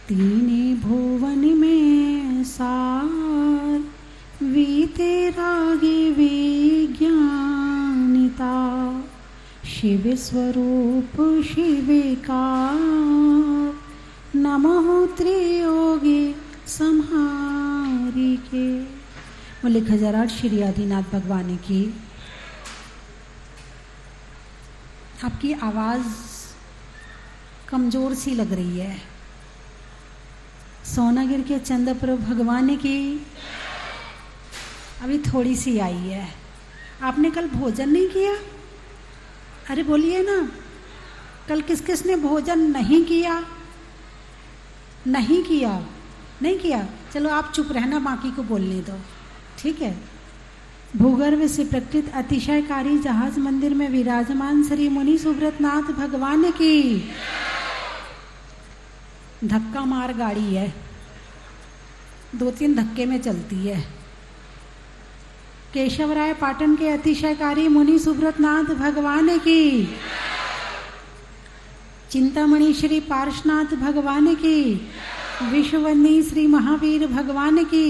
तीने भुवन में सार, वीते रागे विज्ञानिता, शिव स्वरूप शिविकार, नमः त्रियोगी संहारी के। बोले खजराट श्री आदिनाथ भगवान की। आपकी आवाज कमजोर सी लग रही है। सोनागिर के चंद्रप्रभु भगवान की अभी थोड़ी सी आई है। आपने कल भोजन नहीं किया? अरे बोलिए ना, कल किस किस ने भोजन नहीं किया? नहीं किया, नहीं किया। चलो आप चुप रहना, बाकी को बोलने दो, ठीक है। भूगर्भ से प्रकृत अतिशयकारी जहाज मंदिर में विराजमान श्री मुनि सुब्रतनाथ भगवान की। धक्का मार गाड़ी है, 2-3 धक्के में चलती है। केशवराय पाटन के अतिशयकारी मुनि सुब्रतनाथ भगवान की। चिंतामणि श्री पार्श्वनाथ भगवान की। विश्ववंदी श्री महावीर भगवान की।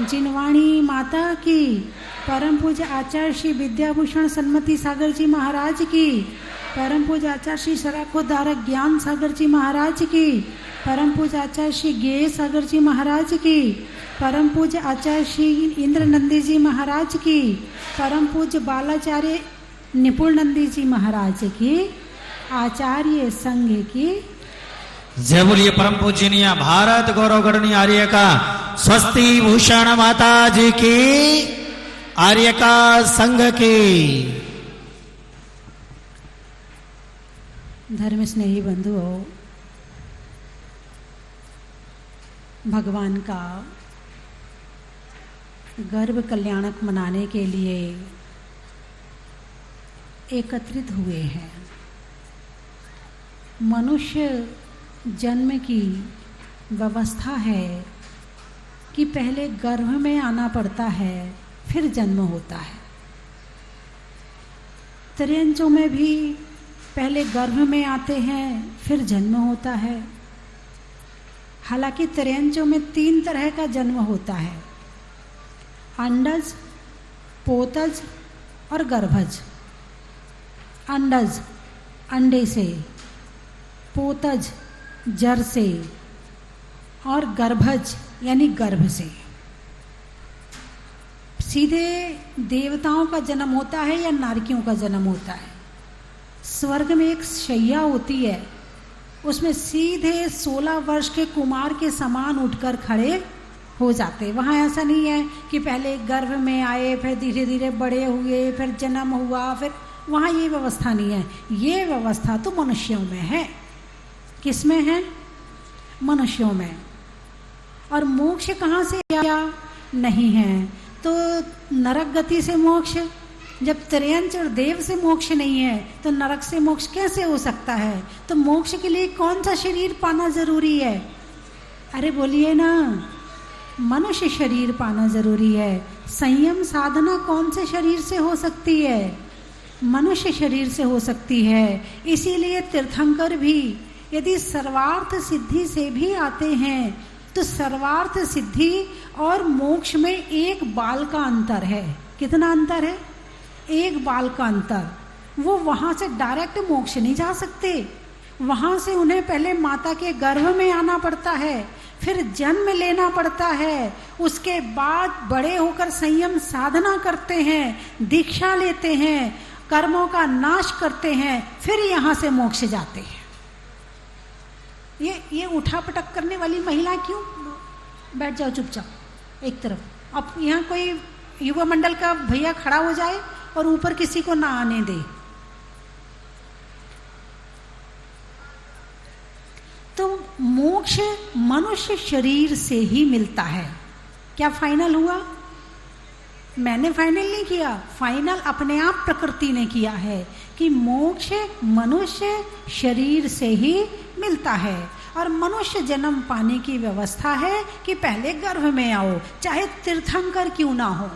जिनवाणी माता की। परम पूज्य आचार्य श्री विद्याभूषण सन्मति सागर जी महाराज की। परम पूज्य आचार्य श्री सराखोद्धारक ज्ञान सागर जी महाराज की। परम पूज्य आचार्य श्री गेय सागर जी महाराज की। परम पूज्य आचार्य श्री इंद्र नंदी जी महाराज की। परम पूज्य बालाचार्य निपुण नंदी जी महाराज की। आचार्य संघ की जय बोलिए। परम पूजनीय भारत गौरव गणनीय आर्य का स्वस्ति भूषण माता जी की, आर्य का संघ की। धर्म स्नेही बंधुओं, भगवान का गर्भ कल्याणक मनाने के लिए एकत्रित हुए हैं। मनुष्य जन्म की व्यवस्था है कि पहले गर्भ में आना पड़ता है, फिर जन्म होता है। त्रियंचों में भी पहले गर्भ में आते हैं, फिर जन्म होता है। हालांकि त्रियंचों में 3 तरह का जन्म होता है: अंडज, पोतज और गर्भज। अंडज अंडे से, पोतज जर से, और गर्भज यानी गर्भ से। सीधे देवताओं का जन्म होता है या नारकियों का जन्म होता है। स्वर्ग में एक शैया होती है, उसमें सीधे 16 वर्ष के कुमार के समान उठकर खड़े हो जाते। वहाँ ऐसा नहीं है कि पहले गर्भ में आए, फिर धीरे धीरे बड़े हुए, फिर जन्म हुआ, फिर वहाँ ये व्यवस्था नहीं है। ये व्यवस्था तो मनुष्यों में है। किसमें है? मनुष्यों में। और मोक्ष कहाँ से आया? नहीं है तो नरक गति से मोक्ष। जब त्रियंच और देव से मोक्ष नहीं है तो नरक से मोक्ष कैसे हो सकता है? तो मोक्ष के लिए कौन सा शरीर पाना जरूरी है? अरे बोलिए ना, मनुष्य शरीर पाना जरूरी है। संयम साधना कौन से शरीर से हो सकती है? मनुष्य शरीर से हो सकती है। इसीलिए तीर्थंकर भी यदि सर्वार्थ सिद्धि से भी आते हैं तो सर्वार्थ सिद्धि और मोक्ष में 1 बाल का अंतर है। कितना अंतर है? 1 बाल का अंतर। वो वहाँ से डायरेक्ट मोक्ष नहीं जा सकते। वहाँ से उन्हें पहले माता के गर्भ में आना पड़ता है, फिर जन्म लेना पड़ता है। उसके बाद बड़े होकर संयम साधना करते हैं, दीक्षा लेते हैं, कर्मों का नाश करते हैं, फिर यहाँ से मोक्ष जाते हैं। ये उठा पटक करने वाली महिला क्यों? बैठ जाओ चुपचाप एक तरफ। अब यहाँ कोई युवा मंडल का भैया खड़ा हो जाए और ऊपर किसी को ना आने दे। तो मोक्ष मनुष्य शरीर से ही मिलता है। क्या फाइनल हुआ? मैंने फाइनल नहीं किया, फाइनल अपने आप प्रकृति ने किया है कि मोक्ष मनुष्य शरीर से ही मिलता है। और मनुष्य जन्म पाने की व्यवस्था है कि पहले गर्भ में आओ, चाहे तीर्थंकर क्यों ना हो,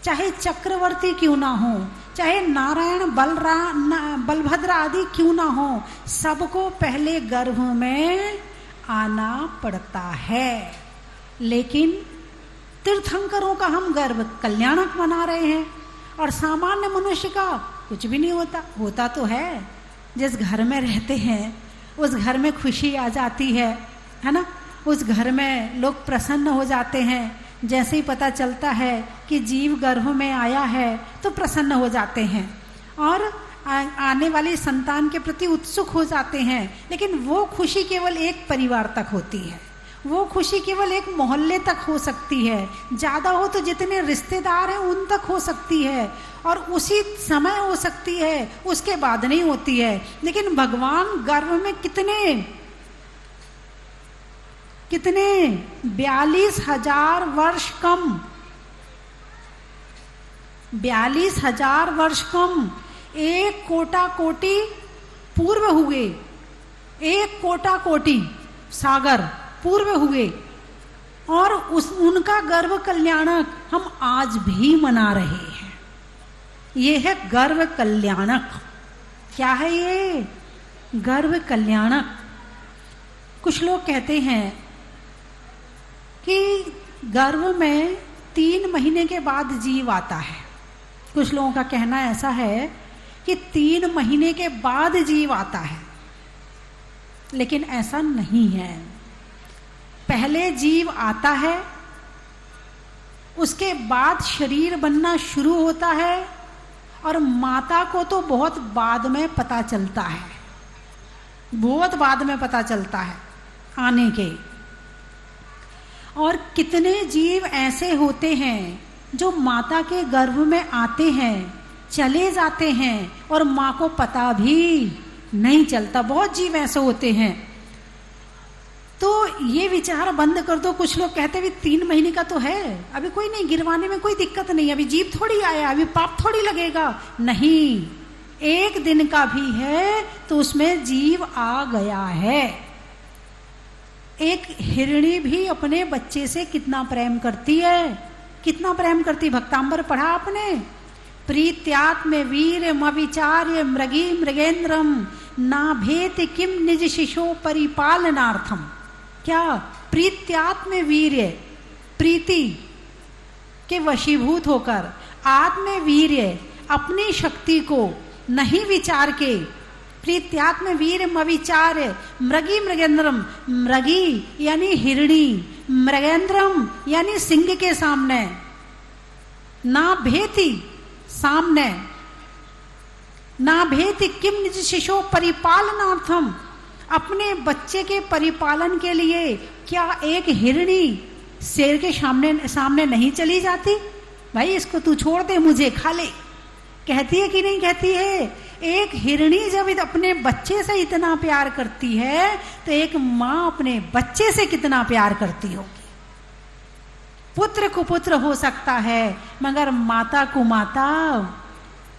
चाहे चक्रवर्ती क्यों ना हो, चाहे नारायण बलभद्र आदि क्यों ना हो, सबको पहले गर्भ में आना पड़ता है। लेकिन तीर्थंकरों का हम गर्भ कल्याणक मना रहे हैं और सामान्य मनुष्य का कुछ भी नहीं होता। होता तो है, जिस घर में रहते हैं उस घर में खुशी आ जाती है ना, उस घर में लोग प्रसन्न हो जाते हैं। जैसे ही पता चलता है कि जीव गर्भ में आया है तो प्रसन्न हो जाते हैं और आने वाली संतान के प्रति उत्सुक हो जाते हैं। लेकिन वो खुशी केवल एक परिवार तक होती है, वो खुशी केवल एक मोहल्ले तक हो सकती है, ज़्यादा हो तो जितने रिश्तेदार हैं उन तक हो सकती है और उसी समय हो सकती है, उसके बाद नहीं होती है। लेकिन भगवान गर्भ में कितने 42,000 वर्ष कम, 42,000 वर्ष कम, एक कोटा कोटि पूर्व हुए, एक कोटा कोटि सागर पूर्व हुए और उनका गर्भ कल्याणक हम आज भी मना रहे हैं। ये है गर्भ कल्याणक। क्या है ये गर्भ कल्याणक? कुछ लोग कहते हैं कि गर्भ में 3 महीने के बाद जीव आता है। कुछ लोगों का कहना ऐसा है कि 3 महीने के बाद जीव आता है, लेकिन ऐसा नहीं है। पहले जीव आता है, उसके बाद शरीर बनना शुरू होता है और माता को तो बहुत बाद में पता चलता है, बहुत बाद में पता चलता है आने के। और कितने जीव ऐसे होते हैं जो माता के गर्भ में आते हैं, चले जाते हैं और माँ को पता भी नहीं चलता। बहुत जीव ऐसे होते हैं। तो ये विचार बंद कर दो। कुछ लोग कहते हैं 3 महीने का तो है, अभी कोई नहीं, गिरवाने में कोई दिक्कत नहीं, अभी जीव थोड़ी आया, अभी पाप थोड़ी लगेगा। नहीं, 1 दिन का भी है तो उसमें जीव आ गया है। एक हिरणी भी अपने बच्चे से कितना प्रेम करती है, कितना प्रेम करती। भक्तांबर पढ़ा आपने, प्रीत्यात्म वीर मविचार्य मृगी मृगेन्द्रम नाभेत किम निज शिशो परिपालनार्थम। क्या? प्रीत्यात्म वीर्य, प्रीति के वशीभूत होकर, आत्म वीर्य अपनी शक्ति को नहीं विचार के, प्रीत्यात्म वीर मविचार मृगी मृगेन्द्रम, मृगी यानी हिरणी, मृगेन्द्रम यानी सिंह के सामने, ना भेति सामने, ना भेति किम निज शिशो परिपालनार्थम, अपने बच्चे के परिपालन के लिए क्या एक हिरणी शेर के सामने नहीं चली जाती? भाई इसको तू छोड़ दे, मुझे खा ले, कहती है कि नहीं कहती है? एक हिरणी जब अपने बच्चे से इतना प्यार करती है तो एक माँ अपने बच्चे से कितना प्यार करती होगी। पुत्र कुपुत्र हो सकता है मगर माता कुमाता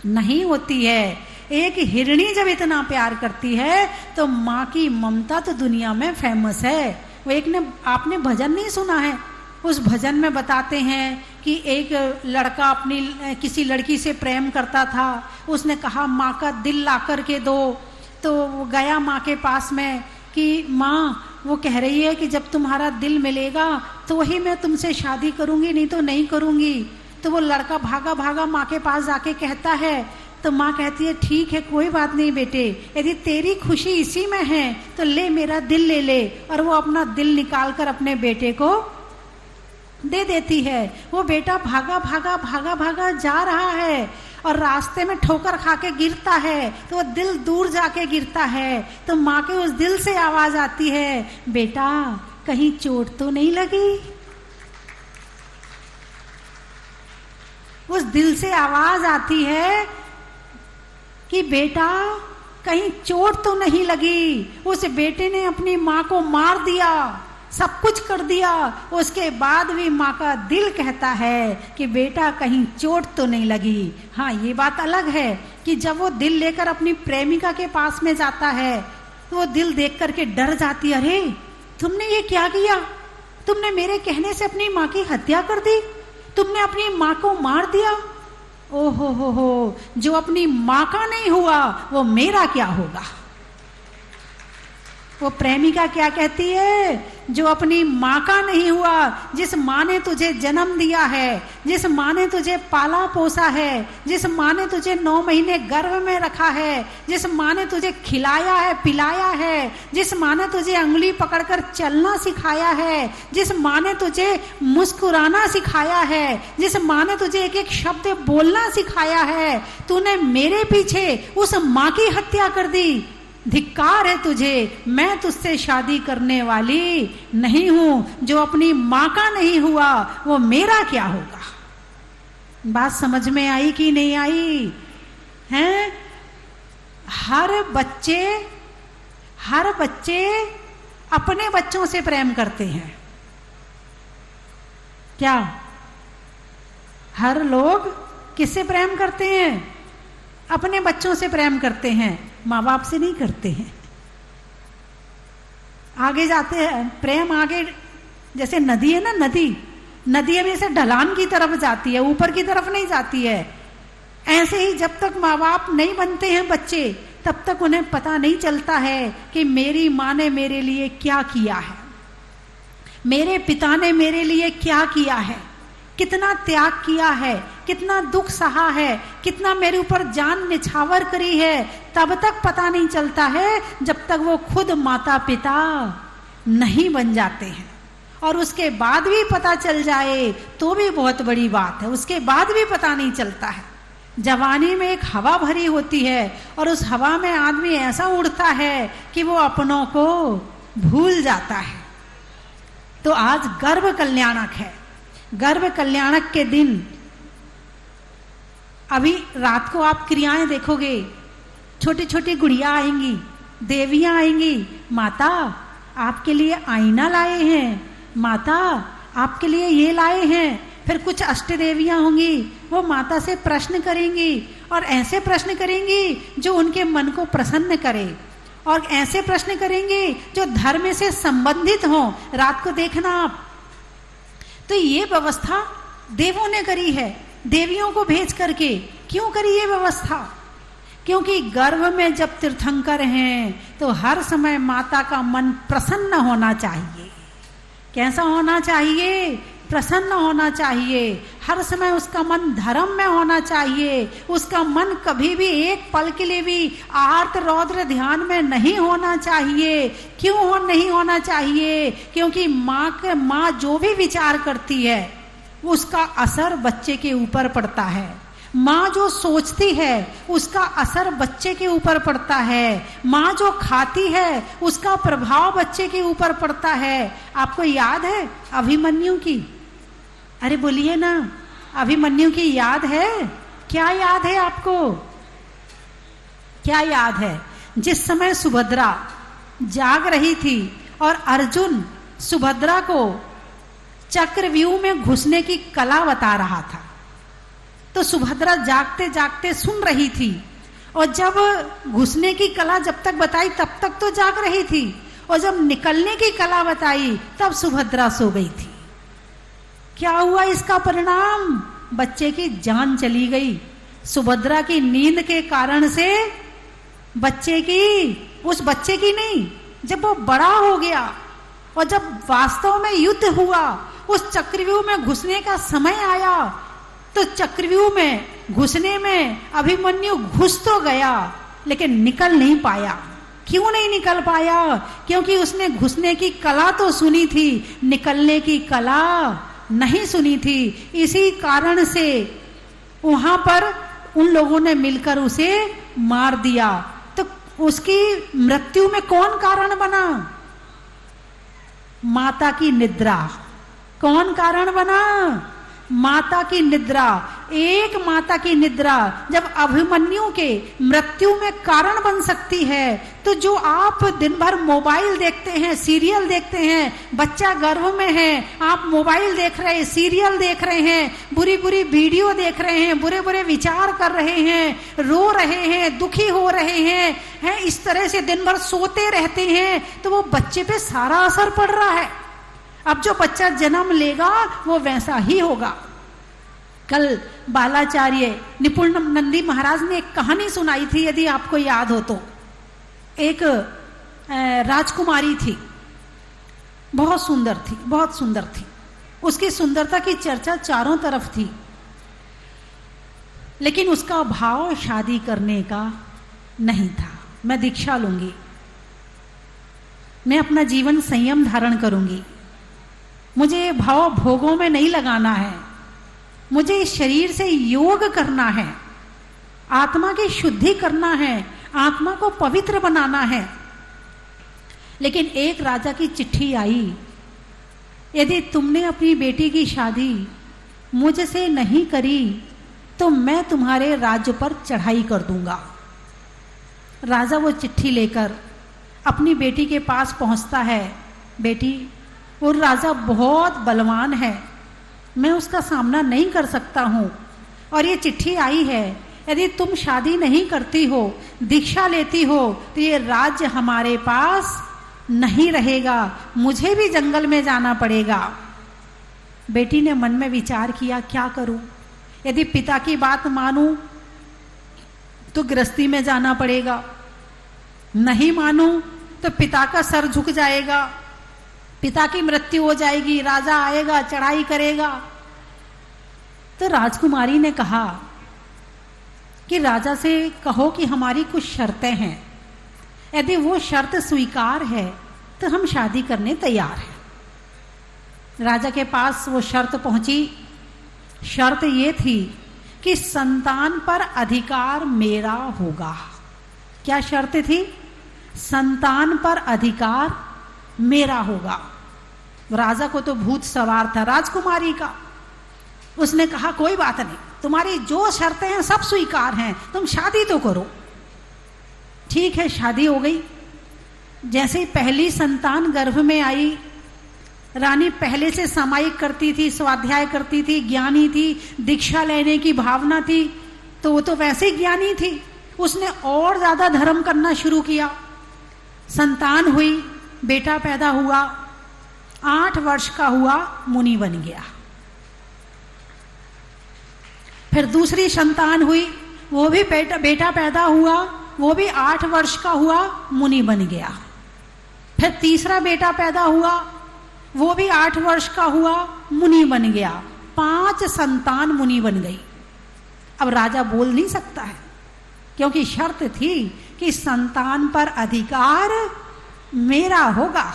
नहीं होती है। एक हिरणी जब इतना प्यार करती है तो माँ की ममता तो दुनिया में फेमस है। वो एक ने, आपने भजन नहीं सुना है? उस भजन में बताते हैं कि एक लड़का अपनी किसी लड़की से प्रेम करता था, उसने कहा माँ का दिल ला कर के दो। तो वो गया माँ के पास में कि माँ वो कह रही है कि जब तुम्हारा दिल मिलेगा तो वही मैं तुमसे शादी करूँगी, नहीं तो नहीं करूँगी। तो वो लड़का भागा भागा माँ के पास जाके कहता है, तो माँ कहती है ठीक है कोई बात नहीं बेटे, यदि तेरी खुशी इसी में है तो ले मेरा दिल ले ले। और वो अपना दिल निकाल कर अपने बेटे को दे देती है। वो बेटा भागा भागा भागा भागा जा रहा है और रास्ते में ठोकर खा के गिरता है तो वो दिल दूर जाके गिरता है। तो माँ के उस दिल से आवाज आती है, बेटा कहीं चोट तो नहीं लगी? उस दिल से आवाज आती है कि बेटा कहीं चोट तो नहीं लगी। उस बेटे ने अपनी माँ को मार दिया, सब कुछ कर दिया, उसके बाद भी माँ का दिल कहता है कि बेटा कहीं चोट तो नहीं लगी। हाँ ये बात अलग है कि जब वो दिल लेकर अपनी प्रेमिका के पास में जाता है तो वो दिल देख करके डर जाती है, अरे तुमने ये क्या किया? तुमने मेरे कहने से अपनी माँ की हत्या कर दी, तुमने अपनी माँ को मार दिया। ओहो हो, जो अपनी माँ का नहीं हुआ वो मेरा क्या होगा? वो प्रेमिका क्या कहती है? जो अपनी माँ का नहीं हुआ, जिस माँ ने तुझे जन्म दिया है, जिस माँ ने तुझे पाला पोसा है, जिस माँ ने तुझे 9 महीने गर्भ में रखा है, जिस माँ ने तुझे खिलाया है पिलाया है, जिस माँ ने तुझे अंगुली पकड़कर चलना सिखाया है, जिस माँ ने तुझे मुस्कुराना सिखाया है, जिस माँ ने तुझे एक एक शब्द बोलना सिखाया है, तूने मेरे पीछे उस माँ की हत्या कर दी। धिक्कार है तुझे, मैं तुझसे शादी करने वाली नहीं हूं। जो अपनी माँ का नहीं हुआ वो मेरा क्या होगा? बात समझ में आई कि नहीं आई? हैं? हर बच्चे अपने बच्चों से प्रेम करते हैं क्या? हर लोग किससे प्रेम करते हैं? अपने बच्चों से प्रेम करते हैं, माँ बाप से नहीं करते हैं। आगे जाते हैं प्रेम, आगे जैसे नदी है ना, नदी हमेशा ढलान की तरफ जाती है, ऊपर की तरफ नहीं जाती है। ऐसे ही जब तक माँ बाप नहीं बनते हैं बच्चे, तब तक उन्हें पता नहीं चलता है कि मेरी माँ ने मेरे लिए क्या किया है, मेरे पिता ने मेरे लिए क्या किया है, कितना त्याग किया है, कितना दुख सहा है, कितना मेरे ऊपर जान निछावर करी है। तब तक पता नहीं चलता है जब तक वो खुद माता पिता नहीं बन जाते हैं। और उसके बाद भी पता चल जाए तो भी बहुत बड़ी बात है, उसके बाद भी पता नहीं चलता है। जवानी में एक हवा भरी होती है और उस हवा में आदमी ऐसा उड़ता है कि वो अपनों को भूल जाता है। तो आज गर्भ कल्याणक है। गर्भ कल्याणक के दिन अभी रात को आप क्रियाएं देखोगे, छोटी छोटी गुड़िया आएंगी, देवियां आएंगी, माता आपके लिए आईना लाए हैं, माता आपके लिए ये लाए हैं। फिर कुछ अष्ट देवियां होंगी, वो माता से प्रश्न करेंगी और ऐसे प्रश्न करेंगी जो उनके मन को प्रसन्न करे, और ऐसे प्रश्न करेंगे जो धर्म से संबंधित हो। रात को देखना आप। तो ये व्यवस्था देवों ने करी है, देवियों को भेज करके। क्यों करी ये व्यवस्था? क्योंकि गर्भ में जब तीर्थंकर हैं तो हर समय माता का मन प्रसन्न होना चाहिए। कैसा होना चाहिए? प्रसन्न होना चाहिए। हर समय उसका मन धर्म में होना चाहिए। उसका मन कभी भी एक पल के लिए भी आर्त रौद्र ध्यान में नहीं होना चाहिए। क्यों नहीं होना चाहिए? क्योंकि माँ जो भी विचार करती है उसका असर बच्चे के ऊपर पड़ता है। माँ जो सोचती है उसका असर बच्चे के ऊपर पड़ता है। माँ जो खाती है उसका प्रभाव बच्चे के ऊपर पड़ता है। आपको याद है अभिमन्यु की? अरे बोलिए ना, अभिमन्यु की याद है? क्या याद है आपको? क्या याद है? जिस समय सुभद्रा जाग रही थी और अर्जुन सुभद्रा को चक्रव्यूह में घुसने की कला बता रहा था, तो सुभद्रा जागते जागते सुन रही थी। और जब घुसने की कला जब तक बताई तब तक तो जाग रही थी, और जब निकलने की कला बताई तब सुभद्रा सो गई थी। क्या हुआ इसका परिणाम? बच्चे की जान चली गई। सुभद्रा की नींद के कारण से बच्चे की, उस बच्चे की नहीं, जब वो बड़ा हो गया और जब वास्तव में युद्ध हुआ, उस चक्रव्यूह में घुसने का समय आया, तो चक्रव्यूह में घुसने में अभिमन्यु घुस तो गया लेकिन निकल नहीं पाया। क्यों नहीं निकल पाया? क्योंकि उसने घुसने की कला तो सुनी थी, निकलने की कला नहीं सुनी थी। इसी कारण से वहां पर उन लोगों ने मिलकर उसे मार दिया। तो उसकी मृत्यु में कौन कारण बना? माता की निद्रा। कौन कारण बना? माता की निद्रा। एक माता की निद्रा जब अभिमन्यु के मृत्यु में कारण बन सकती है, तो जो आप दिन भर मोबाइल देखते हैं, सीरियल देखते हैं, बच्चा गर्भ में है, आप मोबाइल देख रहे हैं, सीरियल देख रहे हैं, बुरी बुरी वीडियो देख रहे हैं, बुरे बुरे विचार कर रहे हैं, रो रहे हैं, दुखी हो रहे हैं, इस तरह से दिन भर सोते रहते हैं, तो वो बच्चे पे सारा असर पड़ रहा है। अब जो बच्चा जन्म लेगा वो वैसा ही होगा। कल बालाचार्य निपुण नंदी महाराज ने एक कहानी सुनाई थी, यदि आपको याद हो तो। एक राजकुमारी थी, बहुत सुंदर थी, बहुत सुंदर थी। उसकी सुंदरता की चर्चा चारों तरफ थी, लेकिन उसका भाव शादी करने का नहीं था। मैं दीक्षा लूंगी, मैं अपना जीवन संयम धारण करूंगी, मुझे भाव भोगों में नहीं लगाना है, मुझे इस शरीर से योग करना है, आत्मा की शुद्धि करना है, आत्मा को पवित्र बनाना है। लेकिन एक राजा की चिट्ठी आई, यदि तुमने अपनी बेटी की शादी मुझसे नहीं करी तो मैं तुम्हारे राज्य पर चढ़ाई कर दूंगा। राजा वो चिट्ठी लेकर अपनी बेटी के पास पहुंचता है। बेटी, वो राजा बहुत बलवान है, मैं उसका सामना नहीं कर सकता हूं, और ये चिट्ठी आई है, यदि तुम शादी नहीं करती हो, दीक्षा लेती हो, तो ये राज्य हमारे पास नहीं रहेगा, मुझे भी जंगल में जाना पड़ेगा। बेटी ने मन में विचार किया, क्या करूं? यदि पिता की बात मानूं तो गृहस्थी में जाना पड़ेगा, नहीं मानूं तो पिता का सर झुक जाएगा, पिता की मृत्यु हो जाएगी, राजा आएगा, चढ़ाई करेगा। तो राजकुमारी ने कहा कि राजा से कहो कि हमारी कुछ शर्तें हैं, यदि वो शर्त स्वीकार है तो हम शादी करने तैयार हैं। राजा के पास वो शर्त पहुंची। शर्त ये थी कि संतान पर अधिकार मेरा होगा। क्या शर्त थी? संतान पर अधिकार मेरा होगा। राजा को तो भूत सवार था राजकुमारी का। उसने कहा, कोई बात नहीं, तुम्हारी जो शर्तें हैं सब स्वीकार हैं, तुम शादी तो करो। ठीक है, शादी हो गई। जैसे ही पहली संतान गर्भ में आई, रानी पहले से सामायिक करती थी, स्वाध्याय करती थी, ज्ञानी थी, दीक्षा लेने की भावना थी, तो वो तो वैसे ही ज्ञानी थी। उसने और ज्यादा धर्म करना शुरू किया। संतान हुई, बेटा पैदा हुआ, 8 वर्ष का हुआ, मुनि बन गया। फिर दूसरी संतान हुई, वो भी बेटा पैदा हुआ, वो भी 8 वर्ष का हुआ, मुनि बन गया। फिर तीसरा बेटा पैदा हुआ, वो भी 8 वर्ष का हुआ, मुनि बन गया। 5 संतान मुनि बन गई। अब राजा बोल नहीं सकता है, क्योंकि शर्त थी कि संतान पर अधिकार मेरा होगा।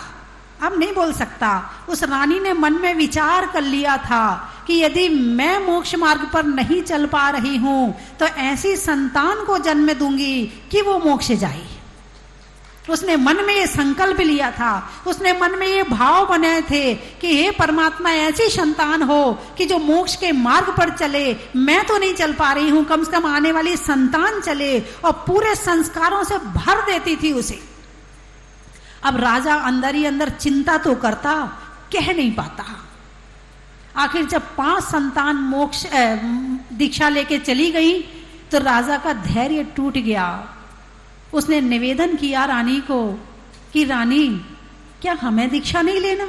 अब नहीं बोल सकता। उस रानी ने मन में विचार कर लिया था कि यदि मैं मोक्ष मार्ग पर नहीं चल पा रही हूं तो ऐसी संतान को जन्म दूंगी कि वो मोक्ष जाए। उसने मन में ये संकल्प लिया था, उसने मन में ये भाव बनाए थे कि हे परमात्मा, ऐसी संतान हो कि जो मोक्ष के मार्ग पर चले। मैं तो नहीं चल पा रही हूं, कम से कम आने वाली संतान चले, और पूरे संस्कारों से भर देती थी उसे। अब राजा अंदर ही अंदर चिंता तो करता, कह नहीं पाता। आखिर जब 5 संतान मोक्ष दीक्षा लेके चली गई तो राजा का धैर्य टूट गया। उसने निवेदन किया रानी को कि रानी, क्या हमें दीक्षा नहीं लेना?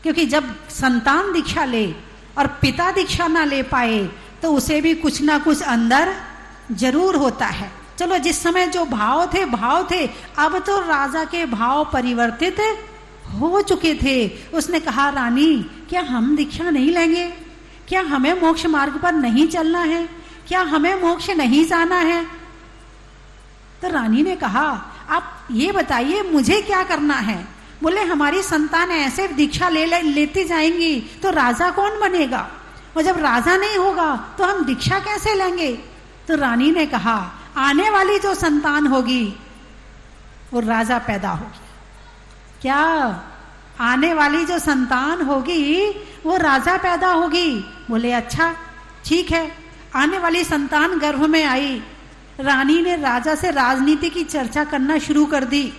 क्योंकि जब संतान दीक्षा ले और पिता दीक्षा ना ले पाए तो उसे भी कुछ ना कुछ अंदर जरूर होता है। चलो, जिस समय जो भाव थे, अब तो राजा के भाव परिवर्तित हो चुके थे। उसने कहा, रानी, क्या हम दीक्षा नहीं लेंगे? क्या हमें मोक्ष मार्ग पर नहीं चलना है? क्या हमें मोक्ष नहीं जाना है? तो रानी ने कहा, आप ये बताइए, मुझे क्या करना है? बोले, हमारी संतान ऐसे दीक्षा लेती जाएंगी तो राजा कौन बनेगा? और जब राजा नहीं होगा तो हम दीक्षा कैसे लेंगे? तो रानी ने कहा, आने वाली जो संतान होगी वो राजा पैदा होगी। क्या? आने वाली जो संतान होगी वो राजा पैदा होगी? बोले, अच्छा ठीक है। आने वाली संतान गर्भ में आई। रानी ने राजा से राजनीति की चर्चा करना शुरू कर दी,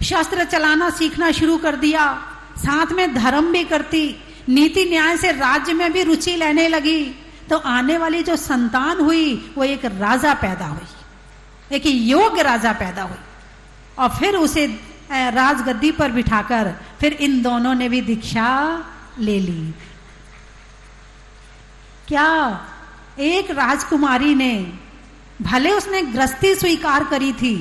शस्त्र चलाना सीखना शुरू कर दिया, साथ में धर्म भी करती, नीति न्याय से राज्य में भी रुचि लेने लगी। तो आने वाली जो संतान हुई वो एक राजा पैदा हुई, एक योग्य राजा पैदा हुई। और फिर उसे राजगद्दी पर बिठाकर फिर इन दोनों ने भी दीक्षा ले ली। क्या? एक राजकुमारी ने, भले उसने गृहस्थी स्वीकार करी थी,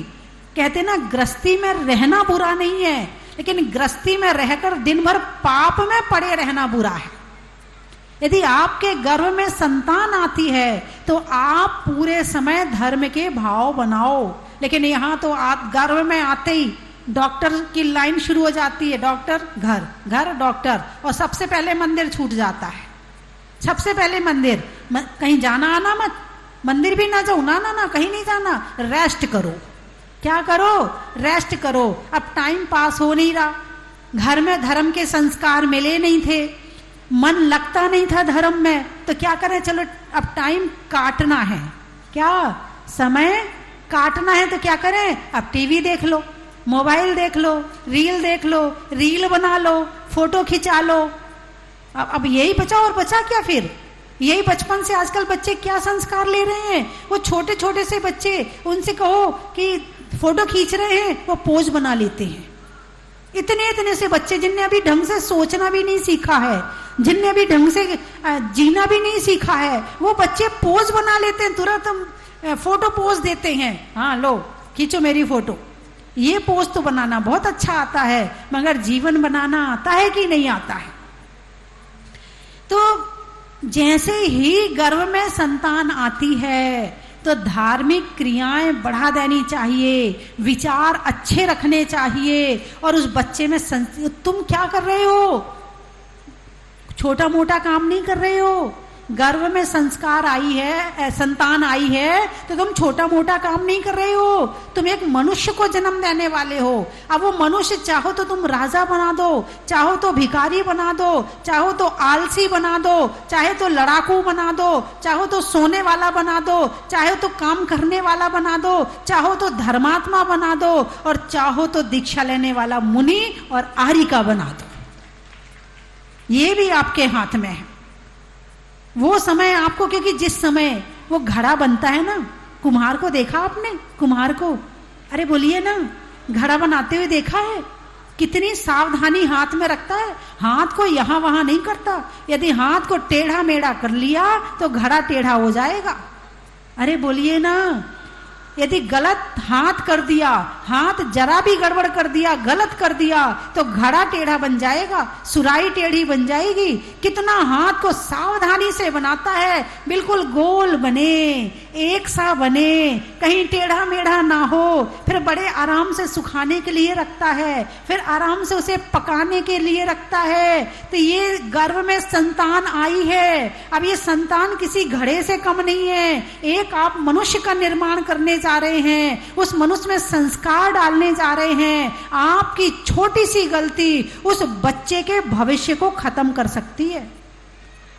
कहते ना गृहस्थी में रहना बुरा नहीं है, लेकिन गृहस्थी में रहकर दिन भर पाप में पड़े रहना बुरा है। यदि आपके गर्भ में संतान आती है तो आप पूरे समय धर्म के भाव बनाओ, लेकिन यहाँ तो आप गर्भ में आते ही डॉक्टर की लाइन शुरू हो जाती है, डॉक्टर घर घर डॉक्टर, और सबसे पहले मंदिर छूट जाता है। सबसे पहले मंदिर, कहीं जाना आना मत, मंदिर भी ना जाओ, ना ना ना कहीं नहीं जाना, रेस्ट करो। क्या करो? रेस्ट करो। अब टाइम पास हो नहीं रहा, घर में धर्म के संस्कार मिले नहीं थे, मन लगता नहीं था धर्म में, तो क्या करें, चलो अब टाइम काटना है, क्या समय काटना है, तो क्या करें, अब टीवी देख लो, मोबाइल देख लो, रील बना लो, फोटो खिंचा लो। अब यही बचा, और बचा क्या फिर? यही बचपन से आजकल बच्चे क्या संस्कार ले रहे हैं, वो छोटे छोटे से बच्चे, उनसे कहो कि फोटो खींच रहे हैं, वो पोज बना लेते हैं। इतने इतने से बच्चे जिनने अभी ढंग से सोचना भी नहीं सीखा है, जिनने अभी ढंग से जीना भी नहीं सीखा है, वो बच्चे पोज बना लेते हैं, तुरंत हम फोटो पोज देते हैं, हाँ लो खींचो मेरी फोटो। ये पोज तो बनाना बहुत अच्छा आता है, मगर जीवन बनाना आता है कि नहीं आता है? तो जैसे ही गर्भ में संतान आती है तो धार्मिक क्रियाएं बढ़ा देनी चाहिए, विचार अच्छे रखने चाहिए, और उस बच्चे में तुम क्या कर रहे हो? छोटा मोटा काम नहीं कर रहे हो। गर्भ में संस्कार आई है, संतान आई है, तो तुम छोटा मोटा काम नहीं कर रहे हो, तुम एक मनुष्य को जन्म देने वाले हो। अब वो मनुष्य चाहो तो तुम राजा बना दो, चाहो तो भिखारी बना दो, चाहो तो आलसी बना दो, चाहे तो लड़ाकू बना दो, चाहो तो सोने वाला बना दो, चाहे तो काम करने वाला बना दो, चाहो तो धर्मात्मा बना दो, और चाहो तो दीक्षा लेने वाला मुनि और आर्यिका बना दो। ये भी आपके हाथ में है। वो समय आपको, क्योंकि जिस समय वो घड़ा बनता है ना, कुम्हार को देखा आपने? कुम्हार को, अरे बोलिए ना, घड़ा बनाते हुए देखा है? कितनी सावधानी हाथ में रखता है, हाथ को यहां वहां नहीं करता। यदि हाथ को टेढ़ा मेढ़ा कर लिया तो घड़ा टेढ़ा हो जाएगा। अरे बोलिए ना, यदि गलत हाथ कर दिया, हाथ जरा भी गड़बड़ कर दिया, गलत कर दिया, तो घड़ा टेढ़ा बन जाएगा, सुराही टेढ़ी बन जाएगी। कितना हाथ को सावधानी से बनाता है, बिल्कुल गोल बने, एक सा बने, कहीं टेढ़ा मेढ़ा ना हो। फिर बड़े आराम से सुखाने के लिए रखता है, फिर आराम से उसे पकाने के लिए रखता है। तो ये गर्भ में संतान आई है, अब ये संतान किसी घड़े से कम नहीं है। एक आप मनुष्य का निर्माण करने जा रहे हैं, उस मनुष्य में संस्कार डालने जा रहे हैं। आपकी छोटी सी गलती उस बच्चे के भविष्य को खत्म कर सकती है,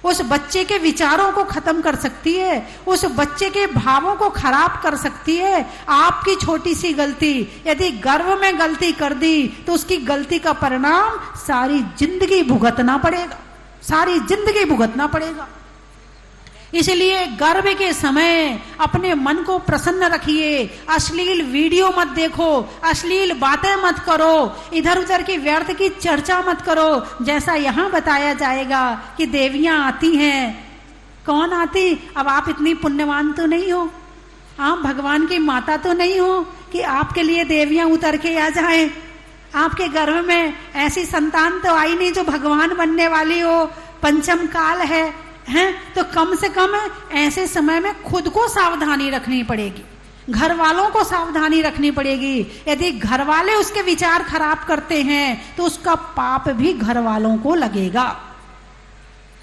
उस बच्चे के विचारों को खत्म कर सकती है, उस बच्चे के भावों को खराब कर सकती है। आपकी छोटी सी गलती यदि गर्भ में गलती कर दी तो उसकी गलती का परिणाम सारी जिंदगी भुगतना पड़ेगा, सारी जिंदगी भुगतना पड़ेगा। इसलिए गर्भ के समय अपने मन को प्रसन्न रखिए, अश्लील वीडियो मत देखो, अश्लील बातें मत करो, इधर उधर की व्यर्थ की चर्चा मत करो। जैसा यहाँ बताया जाएगा कि देवियां आती हैं, कौन आती? अब आप इतनी पुण्यवान तो नहीं हो, आप भगवान की माता तो नहीं हो कि आपके लिए देवियां उतर के आ जाएं। आपके गर्भ में ऐसी संतान तो आई नहीं जो भगवान बनने वाली हो, पंचम काल है हैं, तो कम से कम ऐसे समय में खुद को सावधानी रखनी पड़ेगी, घर वालों को सावधानी रखनी पड़ेगी। यदि घर वाले उसके विचार खराब करते हैं तो उसका पाप भी घर वालों को लगेगा।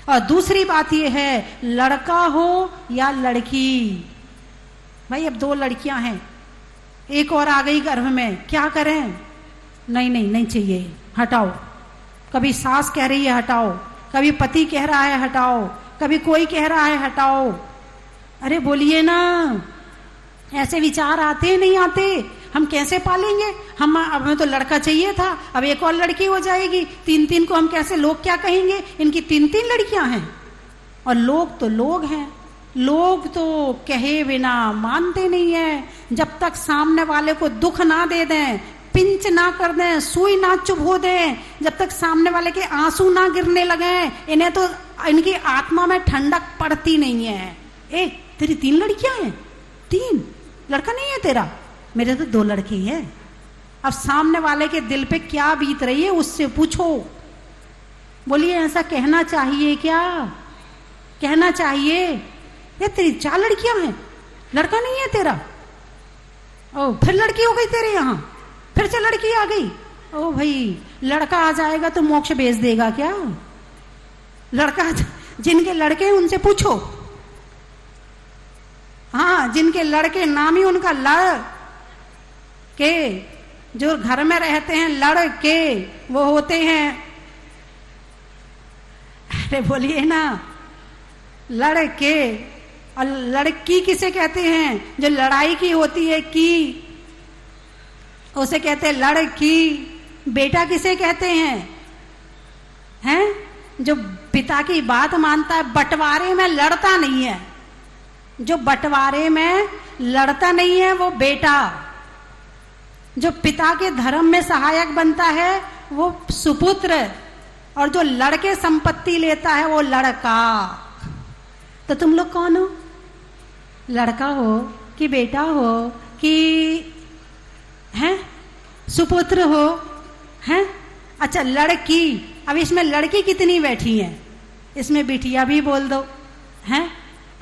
और दूसरी बात यह है, लड़का हो या लड़की, भाई अब 2 लड़कियां हैं, एक और आ गई गर्भ में, क्या करें? नहीं नहीं नहीं चाहिए, हटाओ। कभी सास कह रही है हटाओ, कभी पति कह रहा है हटाओ, कभी कोई कह रहा है हटाओ। अरे बोलिए ना, ऐसे विचार आते नहीं आते? हम कैसे पालेंगे? हमें तो लड़का चाहिए था, अब एक और लड़की हो जाएगी, 3-3 को हम कैसे, लोग क्या कहेंगे, इनकी 3-3 लड़कियां हैं। और लोग तो लोग हैं, लोग तो कहे बिना मानते नहीं है। जब तक सामने वाले को दुख ना दे दें, पिंच ना कर दें, सुई ना चुभो दें, जब तक सामने वाले के आंसू ना गिरने लगे, इन्हें तो इनकी आत्मा में ठंडक पड़ती नहीं है। ए तेरी 3 लड़कियां हैं, 3 लड़का नहीं है तेरा, मेरे तो 2 लड़के हैं। अब सामने वाले के दिल पे क्या बीत रही है उससे पूछो। बोलिए ऐसा कहना चाहिए क्या? कहना चाहिए ये तेरी 4 लड़कियां हैं, लड़का नहीं है तेरा? ओ फिर लड़की हो गई तेरे यहाँ, फिर से लड़की आ गई। ओ भाई, लड़का आ जाएगा तो मोक्ष भेज देगा क्या? लड़का, जिनके लड़के उनसे पूछो। हाँ, जिनके लड़के नाम ही उनका लड़ के, जो घर में रहते हैं लड़के, वो होते हैं, अरे बोलिए ना, लड़के। और लड़की किसे कहते हैं? जो लड़ाई की होती है की, उसे कहते हैं लड़की। बेटा किसे कहते हैं? हैं? जो पिता की बात मानता है, बंटवारे में लड़ता नहीं है, जो बंटवारे में लड़ता नहीं है वो बेटा। जो पिता के धर्म में सहायक बनता है वो सुपुत्र, और जो लड़के संपत्ति लेता है वो लड़का। तो तुम लोग कौन हो? लड़का हो कि बेटा हो कि हैं सुपुत्र हो? हैं? अच्छा, लड़की। अब इसमें लड़की कितनी बैठी है? इसमें बिटिया भी बोल दो, हैं,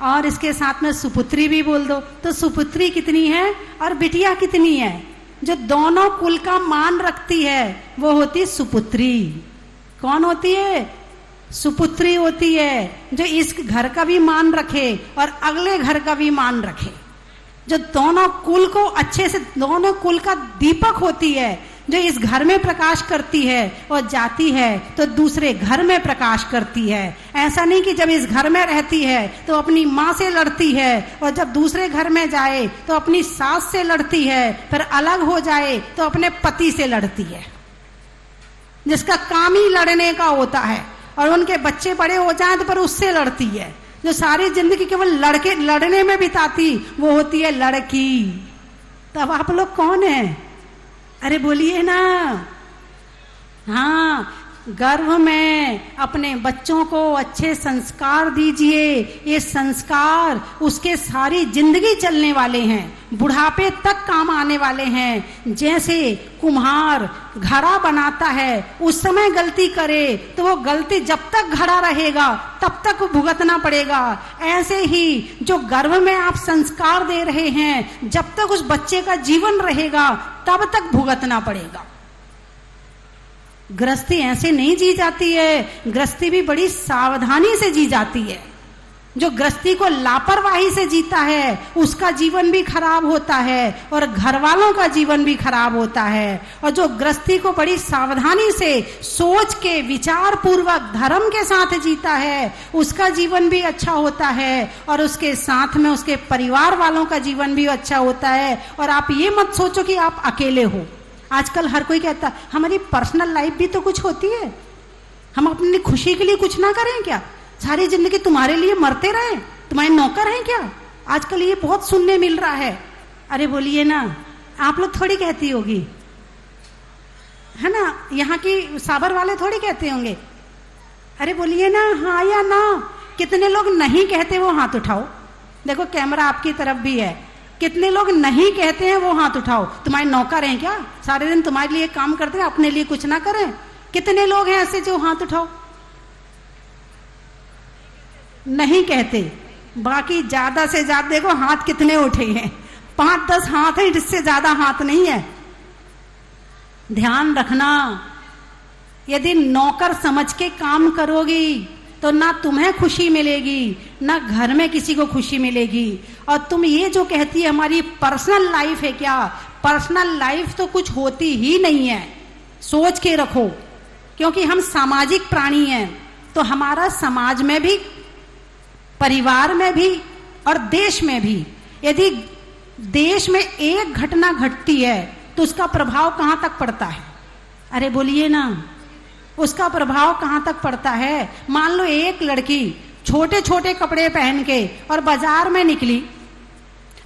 और इसके साथ में सुपुत्री भी बोल दो, तो सुपुत्री कितनी है और बिटिया कितनी है? जो दोनों कुल का मान रखती है वो होती सुपुत्री। कौन होती है? सुपुत्री होती है, जो इस घर का भी मान रखे और अगले घर का भी मान रखे, जो दोनों कुल को अच्छे से, दोनों कुल का दीपक होती है, जो इस घर में प्रकाश करती है और जाती है तो दूसरे घर में प्रकाश करती है। ऐसा नहीं कि जब इस घर में रहती है तो अपनी माँ से लड़ती है और जब दूसरे घर में जाए तो अपनी सास से लड़ती है, फिर अलग हो जाए तो अपने पति से लड़ती है, जिसका काम ही लड़ने का होता है। और उनके बच्चे बड़े हो जाएं तो पर उससे लड़ती है। जो सारी जिंदगी केवल लड़ने में बिताती वो होती है लड़की। तब आप लोग कौन हैं? अरे बोलिए ना। हाँ, गर्भ में अपने बच्चों को अच्छे संस्कार दीजिए। ये संस्कार उसके सारी जिंदगी चलने वाले हैं, बुढ़ापे तक काम आने वाले हैं। जैसे कुम्हार घड़ा बनाता है, उस समय गलती करे तो वो गलती जब तक घड़ा रहेगा तब तक भुगतना पड़ेगा। ऐसे ही जो गर्भ में आप संस्कार दे रहे हैं, जब तक उस बच्चे का जीवन रहेगा तब तक भुगतना पड़ेगा। गृहस्थी ऐसे नहीं जी जाती है, गृहस्थी भी बड़ी सावधानी से जी जाती है। जो गृहस्थी को लापरवाही से जीता है उसका जीवन भी खराब होता है और घर वालों का जीवन भी खराब होता है। और जो गृहस्थी को बड़ी सावधानी से सोच के विचार पूर्वक धर्म के साथ जीता है उसका जीवन भी अच्छा होता है और उसके साथ में उसके परिवार वालों का जीवन भी अच्छा होता है। और आप ये मत सोचो कि आप अकेले हो। आजकल हर कोई कहता है हमारी पर्सनल लाइफ भी तो कुछ होती है, हम अपनी खुशी के लिए कुछ ना करें क्या? सारी जिंदगी तुम्हारे लिए मरते रहे, तुम्हारे नौकर हैं क्या? आजकल ये बहुत सुनने मिल रहा है। अरे बोलिए ना, आप लोग थोड़ी कहती होगी, है ना? यहाँ की साबर वाले थोड़ी कहते होंगे। अरे बोलिए ना, हाँ या ना। कितने लोग नहीं कहते वो हाथ उठाओ। देखो कैमरा आपकी तरफ भी है। कितने लोग नहीं कहते हैं वो हाथ उठाओ। तुम्हारे नौकर हैं क्या? सारे दिन तुम्हारे लिए काम करते हैं, अपने लिए कुछ ना करें? कितने लोग हैं ऐसे जो हाथ उठाओ? नहीं कहते। बाकी ज्यादा से ज्यादा देखो हाथ कितने उठे हैं, 5-10 हाथ है, इससे ज्यादा हाथ नहीं है। ध्यान रखना, यदि नौकर समझ के काम करोगी तो ना तुम्हें खुशी मिलेगी ना घर में किसी को खुशी मिलेगी। और तुम ये जो कहती है हमारी पर्सनल लाइफ है क्या? पर्सनल लाइफ तो कुछ होती ही नहीं है, सोच के रखो। क्योंकि हम सामाजिक प्राणी हैं तो हमारा समाज में भी, परिवार में भी और देश में भी, यदि देश में एक घटना घटती है तो उसका प्रभाव कहां तक पड़ता है? अरे बोलिए ना, उसका प्रभाव कहां तक पड़ता है? मान लो एक लड़की छोटे छोटे कपड़े पहन के और बाजार में निकली,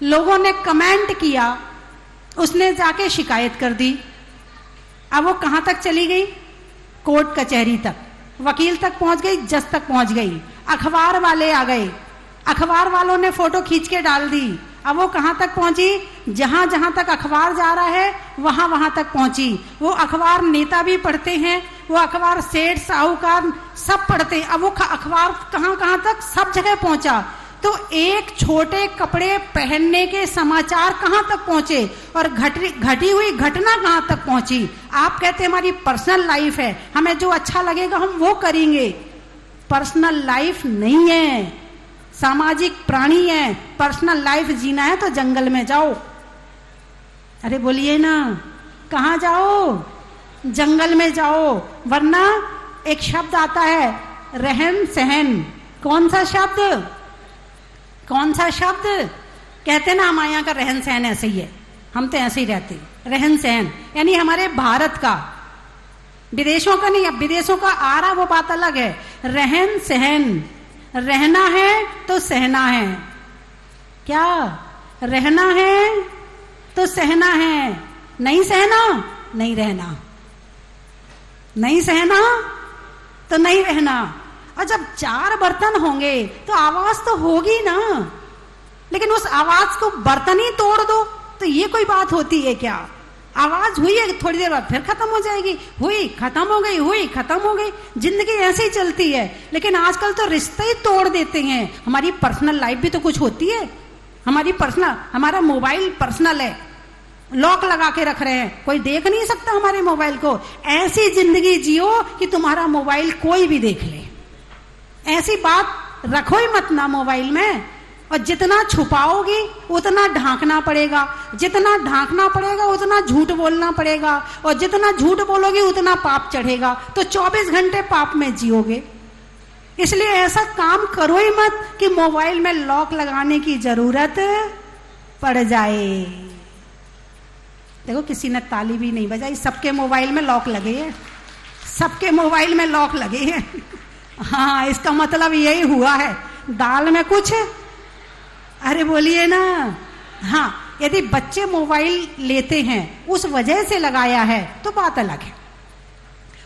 लोगों ने कमेंट किया, उसने जाके शिकायत कर दी। अब वो कहां तक चली गई? कोर्ट कचहरी तक, वकील तक पहुंच गई, जज तक पहुंच गई, अखबार वाले आ गए, अखबार वालों ने फोटो खींच के डाल दी, अब वो कहाँ तक पहुंची? जहां जहां तक अखबार जा रहा है वहां वहां तक पहुंची। वो अखबार नेता भी पढ़ते हैं, वो अखबार सेठ साहूकार सब पढ़ते हैं। अब वो अखबार कहाँ कहाँ तक? सब जगह पहुंचा। तो एक छोटे कपड़े पहनने के समाचार कहां तक पहुंचे और घटी हुई घटना कहां तक पहुंची। आप कहते हैं हमारी पर्सनल लाइफ है, हमें जो अच्छा लगेगा हम वो करेंगे। पर्सनल लाइफ नहीं है, सामाजिक प्राणी है। पर्सनल लाइफ जीना है तो जंगल में जाओ। अरे बोलिए ना, कहां जाओ? जंगल में जाओ। वरना एक शब्द आता है रहन सहन। कौन सा शब्द? कौन सा शब्द? कहते ना हमारे यहाँ का रहन सहन ऐसे ही है, हम तो ऐसे ही रहते। रहन सहन यानी हमारे भारत का, विदेशों का नहीं। अब विदेशों का आ रहा वो बात अलग है। रहन सहन, रहना है तो सहना है। क्या? रहना है तो सहना है, नहीं सहना नहीं रहना, नहीं सहना तो नहीं रहना। और जब 4 बर्तन होंगे तो आवाज तो होगी ना, लेकिन उस आवाज को बर्तन ही तोड़ दो तो ये कोई बात होती है क्या? आवाज हुई है, थोड़ी देर बाद फिर खत्म हो जाएगी। हुई खत्म हो गई, हुई खत्म हो गई। जिंदगी ऐसे ही चलती है। लेकिन आजकल तो रिश्ते ही तोड़ देते हैं। हमारी पर्सनल लाइफ भी तो कुछ होती है। हमारी पर्सनल, हमारा मोबाइल पर्सनल है, लॉक लगा के रख रहे हैं, कोई देख नहीं सकता हमारे मोबाइल को। ऐसी जिंदगी जियो कि तुम्हारा मोबाइल कोई भी देख ले। ऐसी बात रखो ही मत ना मोबाइल में। और जितना छुपाओगी उतना ढांकना पड़ेगा, जितना ढांकना पड़ेगा उतना झूठ बोलना पड़ेगा, और जितना झूठ बोलोगे उतना पाप चढ़ेगा। तो 24 घंटे पाप में जियोगे। इसलिए ऐसा काम करो ही मत कि मोबाइल में लॉक लगाने की जरूरत पड़ जाए। देखो किसी ने ताली भी नहीं बजाई, सबके मोबाइल में लॉक लगे हैं, सबके मोबाइल में लॉक लगे हैं। हाँ, इसका मतलब यही हुआ है, दाल में कुछ। अरे बोलिए ना। हाँ, यदि बच्चे मोबाइल लेते हैं उस वजह से लगाया है तो बात अलग है,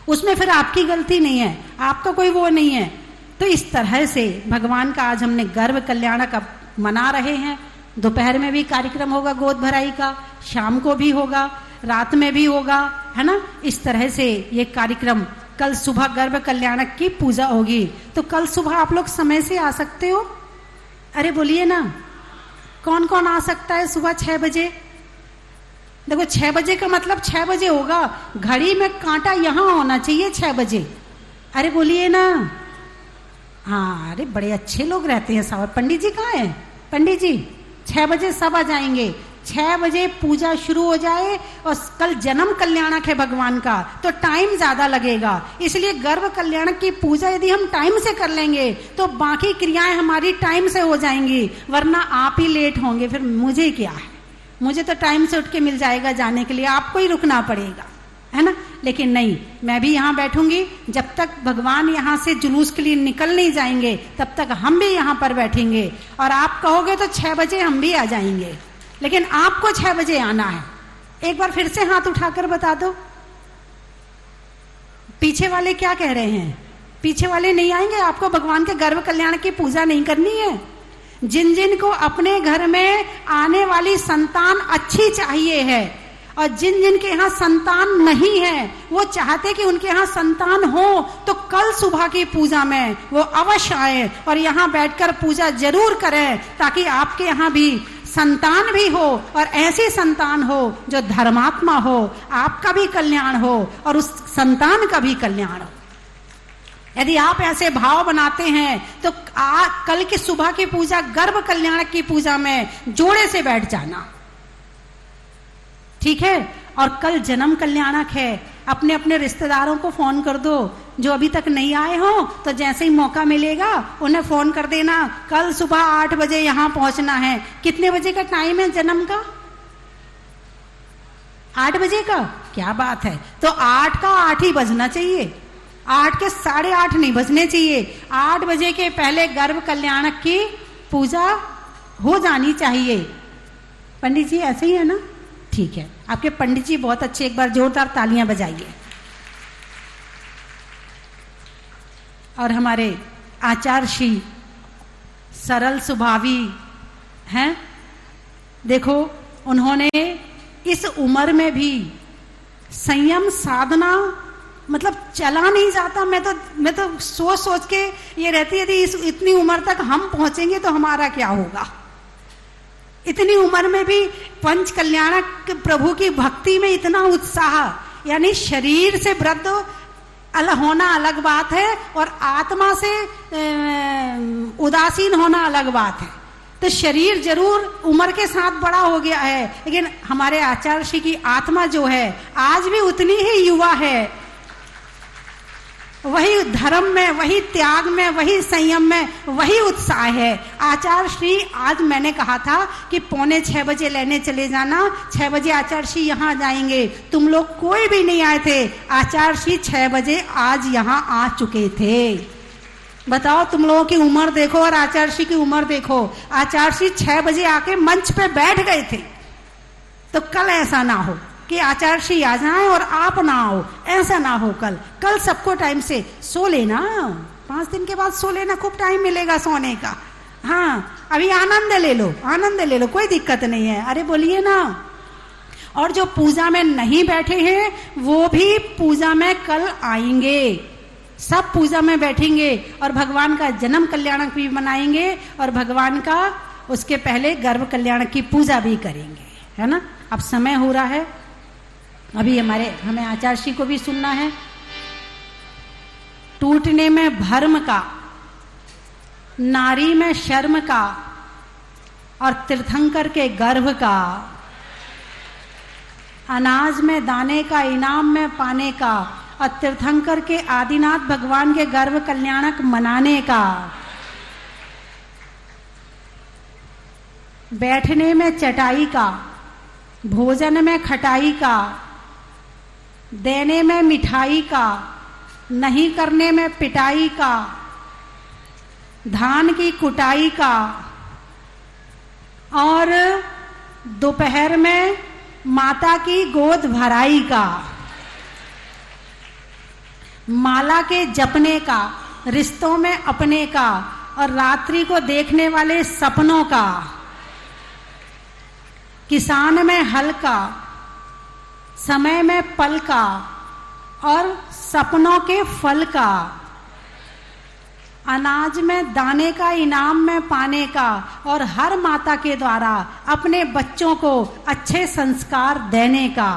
उसमें फिर आपकी गलती नहीं है, आपका कोई वो नहीं है। तो इस तरह से भगवान का आज हमने गर्भ कल्याण का मना रहे हैं। दोपहर में भी कार्यक्रम होगा गोद भराई का, शाम को भी होगा, रात में भी होगा, है ना। इस तरह से ये कार्यक्रम, कल सुबह गर्भ कल्याण की पूजा होगी। तो कल सुबह आप लोग समय से आ सकते हो? अरे बोलिए ना, कौन कौन आ सकता है सुबह 6 बजे? देखो 6 बजे का मतलब 6 बजे होगा, घड़ी में कांटा यहां होना चाहिए 6 बजे। अरे बोलिए ना। हाँ, अरे बड़े अच्छे लोग रहते हैं साहब। पंडित जी कहाँ हैं? पंडित जी 6 बजे सब आ जाएंगे। 6 बजे पूजा शुरू हो जाए। और कल जन्म कल्याणक है भगवान का, तो टाइम ज्यादा लगेगा। इसलिए गर्भ कल्याणक की पूजा यदि हम टाइम से कर लेंगे तो बाकी क्रियाएं हमारी टाइम से हो जाएंगी। वरना आप ही लेट होंगे, फिर मुझे क्या है? मुझे तो टाइम से उठ के मिल जाएगा जाने के लिए, आपको ही रुकना पड़ेगा, है ना। लेकिन नहीं, मैं भी यहाँ बैठूंगी। जब तक भगवान यहाँ से जुलूस के लिए निकल नहीं जाएंगे तब तक हम भी यहाँ पर बैठेंगे। और आप कहोगे तो 6 बजे हम भी आ जाएंगे, लेकिन आपको 6 बजे आना है। एक बार फिर से हाथ उठाकर बता दो। पीछे वाले क्या कह रहे हैं? पीछे वाले नहीं आएंगे? आपको भगवान के गर्भ कल्याण की पूजा नहीं करनी है? जिन जिन को अपने घर में आने वाली संतान अच्छी चाहिए है, और जिन जिन के यहाँ संतान नहीं है, वो चाहते कि उनके यहाँ संतान हो, तो कल सुबह की पूजा में वो अवश्य आए और यहाँ बैठकर पूजा जरूर करें, ताकि आपके यहाँ भी संतान भी हो, और ऐसी संतान हो जो धर्मात्मा हो, आपका भी कल्याण हो और उस संतान का भी कल्याण हो। यदि आप ऐसे भाव बनाते हैं तो कल की सुबह की पूजा, गर्भ कल्याण की पूजा में जोड़े से बैठ जाना, ठीक है। और कल जन्म कल्याणक है। अपने अपने रिश्तेदारों को फोन कर दो, जो अभी तक नहीं आए हो, तो जैसे ही मौका मिलेगा उन्हें फोन कर देना। कल सुबह 8 बजे यहाँ पहुंचना है। कितने बजे का टाइम है जन्म का? 8 बजे का? क्या बात है। तो 8 का 8 ही बजना चाहिए, 8 के 8:30 नहीं बजने चाहिए। 8 बजे के पहले गर्भ कल्याणक की पूजा हो जानी चाहिए। पंडित जी ऐसे ही है ना? ठीक है, आपके पंडित जी बहुत अच्छे, एक बार जोरदार तालियां बजाइए। और हमारे आचार्य श्री सरल स्वभावी हैं, देखो उन्होंने इस उम्र में भी संयम साधना, मतलब चला नहीं जाता। मैं तो सोच सोच के ये रहती है यदि इतनी उम्र तक हम पहुंचेंगे तो हमारा क्या होगा। इतनी उम्र में भी पंच कल्याणक प्रभु की भक्ति में इतना उत्साह, यानी शरीर से वृद्ध होना अलग बात है और आत्मा से उदासीन होना अलग बात है। तो शरीर जरूर उम्र के साथ बड़ा हो गया है, लेकिन हमारे आचार्य श्री की आत्मा जो है आज भी उतनी ही युवा है। वही धर्म में, वही त्याग में, वही संयम में, वही उत्साह है। आचार्य श्री, आज मैंने कहा था कि 5:45 बजे लेने चले जाना, 6 बजे आचार्य श्री यहाँ जाएंगे। तुम लोग कोई भी नहीं आए थे, आचार्य श्री 6 बजे आज यहाँ आ चुके थे। बताओ, तुम लोगों की उम्र देखो और आचार्य श्री की उम्र देखो। आचार्य श्री 6 बजे आके मंच पे बैठ गए थे। तो कल ऐसा ना हो कि आचार्य श्री आ जाएं और आप ना आओ, ऐसा ना हो। कल सबको टाइम से सो लेना, 5 दिन के बाद सो लेना, खूब टाइम मिलेगा सोने का। हाँ, अभी आनंद ले लो, कोई दिक्कत नहीं है। अरे बोलिए ना। और जो पूजा में नहीं बैठे हैं वो भी पूजा में कल आएंगे, सब पूजा में बैठेंगे और भगवान का जन्म कल्याणक भी मनाएंगे और भगवान का उसके पहले गर्भ कल्याणक की पूजा भी करेंगे, है ना। अब समय हो रहा है, अभी हमें आचार्य श्री को भी सुनना है। टूटने में भर्म का, नारी में शर्म का और तीर्थंकर के गर्भ का, अनाज में दाने का, इनाम में पाने का और तीर्थंकर के आदिनाथ भगवान के गर्भ कल्याणक मनाने का, बैठने में चटाई का, भोजन में खटाई का, देने में मिठाई का, नहीं करने में पिटाई का, धान की कुटाई का और दोपहर में माता की गोद भराई का, माला के जपने का, रिश्तों में अपने का और रात्रि को देखने वाले सपनों का, किसान में हल का, समय में पल का और सपनों के फल का, अनाज में दाने का, इनाम में पाने का और हर माता के द्वारा अपने बच्चों को अच्छे संस्कार देने का।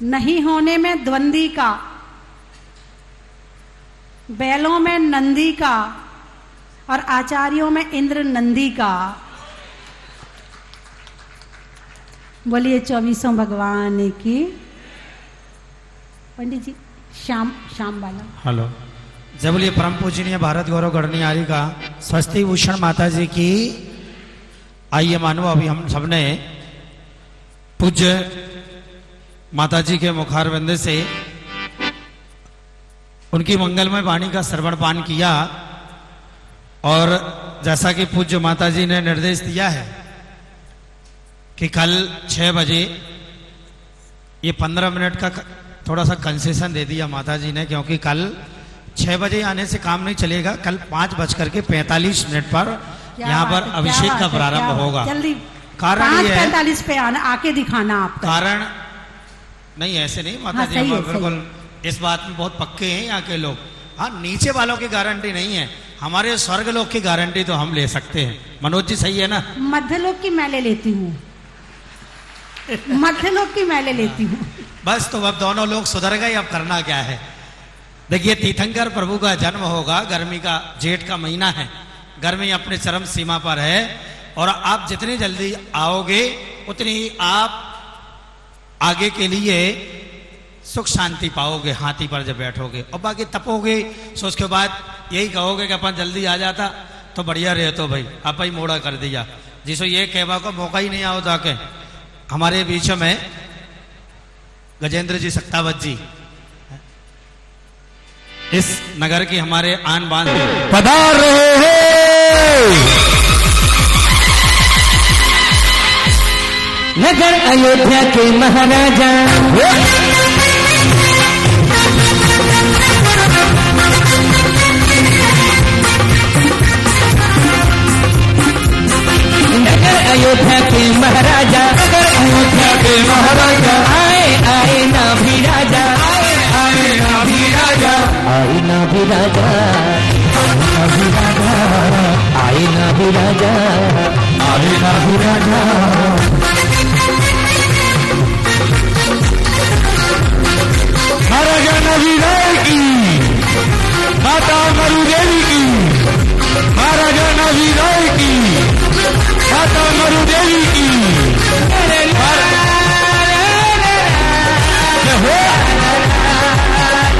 नहीं होने में द्वंदी का, बैलों में नंदी का और आचार्यों में इंद्र नंदी का। बोलिए 24 भगवान की। पंडित जी शाम वाला। हेलो। जब बोलिए परम पूजनीय भारत गौरव गढ़नी आर्य का स्वस्ति भूषण माता जी की। आइए मानो, अभी हम सबने पूज्य माता जी के मुखारविंद से उनकी मंगलमय वाणी का श्रवण पान किया और जैसा कि पूज्य माता जी ने निर्देश दिया है कि कल 6 बजे, ये 15 मिनट का थोड़ा सा कंसेशन दे दिया माता जी ने, क्योंकि कल 6 बजे आने से काम नहीं चलेगा। कल 5:45 पर यहाँ पर अभिषेक का प्रारंभ होगा। जल्दी कारण ये है 5:45 पे आके दिखाना आपका। कारण नहीं, ऐसे नहीं माता जी, हम बिल्कुल इस बात में बहुत पक्के हैं यहाँ के लोग। हाँ, नीचे वालों की गारंटी नहीं है, हमारे स्वर्ग लोक की गारंटी तो हम ले सकते हैं। मनोज जी सही है ना? मध्य लोक की मैं ले लेती हूँ, मध्य लोक की मैं ले लेती हूँ। बस, तो अब दोनों लोग सुधर गए, अब करना क्या है। देखिए, तीर्थंकर प्रभु का जन्म होगा, गर्मी का, जेठ का महीना है, गर्मी अपने चरम सीमा पर है और आप जितनी जल्दी आओगे उतनी ही आप आगे के लिए सुख शांति पाओगे हाथी पर जब बैठोगे। और बाकी तपोगे तो उसके बाद यही कहोगे कि अपन जल्दी आ जाता तो बढ़िया रहे, तो भाई आप ही मोड़ा कर दिया। जिसको ये कहवा को मौका ही नहीं आओ ताकि हमारे बीच में गजेंद्र जी सक्तावत जी इस नगर की हमारे आन बान पधार रहे हैं। नगर अयोध्या के महाराजा अयोध्या के महाराजा, अयोध्या के महाराजा, आए आए ना भी राजा, आए आए ना भी राजा, आए ना भी राजा, आए ना भी राजा, आए ना भी राजा। महाराजा नवीराय की, माता मरुदेवी की, महाराजा नवीराय की, माता मरुदेवी की।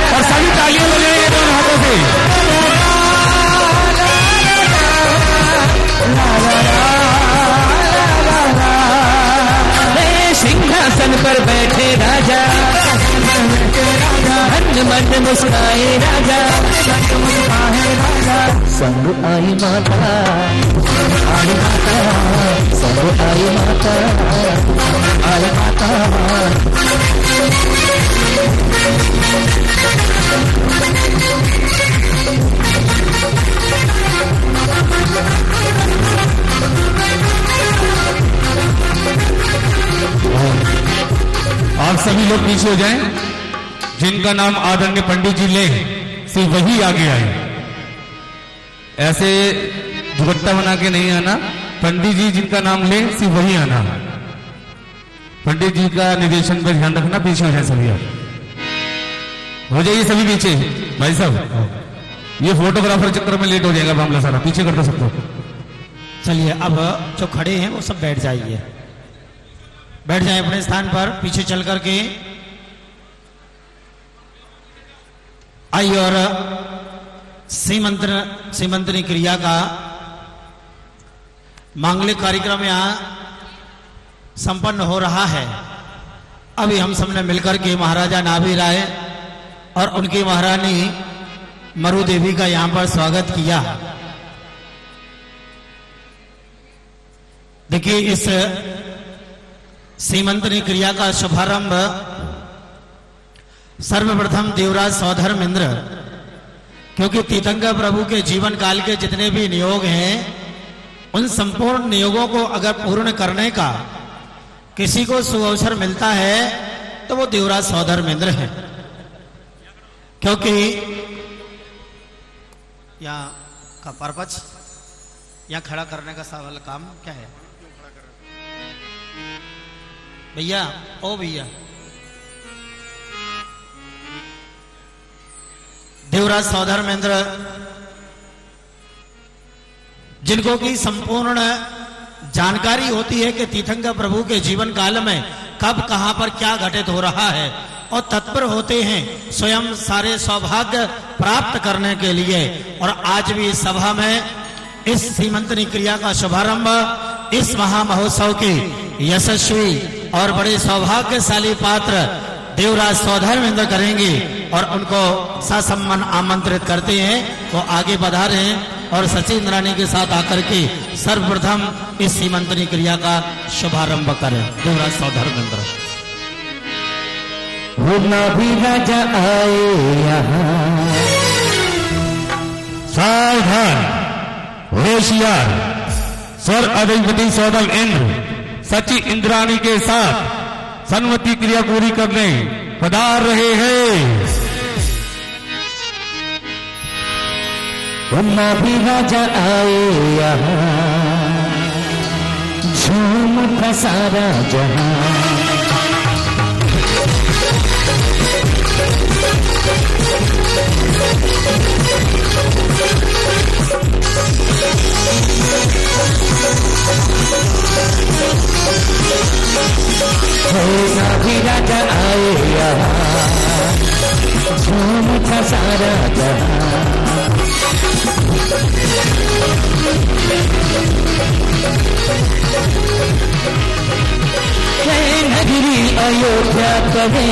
और सभी तालियां बजाएंगे दोनों हाथों से। सिंहासन पर बैठे राजा, मन मन मुस्काए राजा, संग आई माता, आई माता, संग आई माता, आई माता। आप सभी लोग पीछे हो जाएं। जिनका नाम आदरणीय पंडित जी ले सिर्फ वही आगे आए। ऐसे दुपट्टा बना के नहीं आना। पंडित जी जिनका नाम ले सिर्फ वही आना। पंडित जी का निर्देशन पर ध्यान रखना। पीछे हो जाए सभी। आप हो जाइए सभी पीछे। भाई साहब ये फोटोग्राफर चक्कर में लेट हो जाएगा मामला सारा। पीछे कर दो सबको। चलिए अब जो खड़े हैं वो सब बैठ जाइए। बैठ जाए अपने स्थान पर। पीछे चल करके आइए और सीमंत्रण क्रिया का मांगलिक कार्यक्रम यहाँ संपन्न हो रहा है। अभी हम सबने मिलकर के महाराजा नाभि राय और उनकी महारानी मरु देवी का यहाँ पर स्वागत किया। देखिए इस सीमंत्रण क्रिया का शुभारंभ सर्वप्रथम देवराज सौधर्म इंद्र, क्योंकि तीर्थंकर प्रभु के जीवन काल के जितने भी नियोग हैं उन संपूर्ण नियोगों को अगर पूर्ण करने का किसी को सुअवसर मिलता है तो वो देवराज सौधर्म इंद्र है। क्योंकि यहाँ का पर्पज यहाँ खड़ा करने का सवाल काम क्या है भैया? ओ भैया देवराज सौधर्म इंद्र जिनको की संपूर्ण जानकारी होती है कि तीर्थंकर प्रभु के जीवन काल में कब कहां पर क्या घटित हो रहा है और तत्पर होते हैं स्वयं सारे सौभाग्य प्राप्त करने के लिए। और आज भी इस सभा में इस सीमंत्रण क्रिया का शुभारंभ इस महामहोत्सव के यशस्वी और बड़े सौभाग्यशाली पात्र देवराज सौधर्म इंद्र करेंगे और उनको ससम्मान आमंत्रित करते हैं। वो आगे बढ़ा रहे हैं और सचिव इंद्राणी के साथ आकर के सर्वप्रथम इस सीमंत्रण क्रिया का शुभारंभ करें। देवराज सौधर्म इंद्र। वो नाभि राजा आए यहाँ, सावधान होशियार। स्वर अधिपति सौधर्म इंद्र सची इंद्राणी के साथ सन्मति क्रिया पूरी करने पधार रहे हैं। वो नाभि राजा आए यहाँ, झूम उठा सारा जहां। नाभि राजा आए यहाँ, झूम उठा सारा जहां। नगरी अयोध्या कहे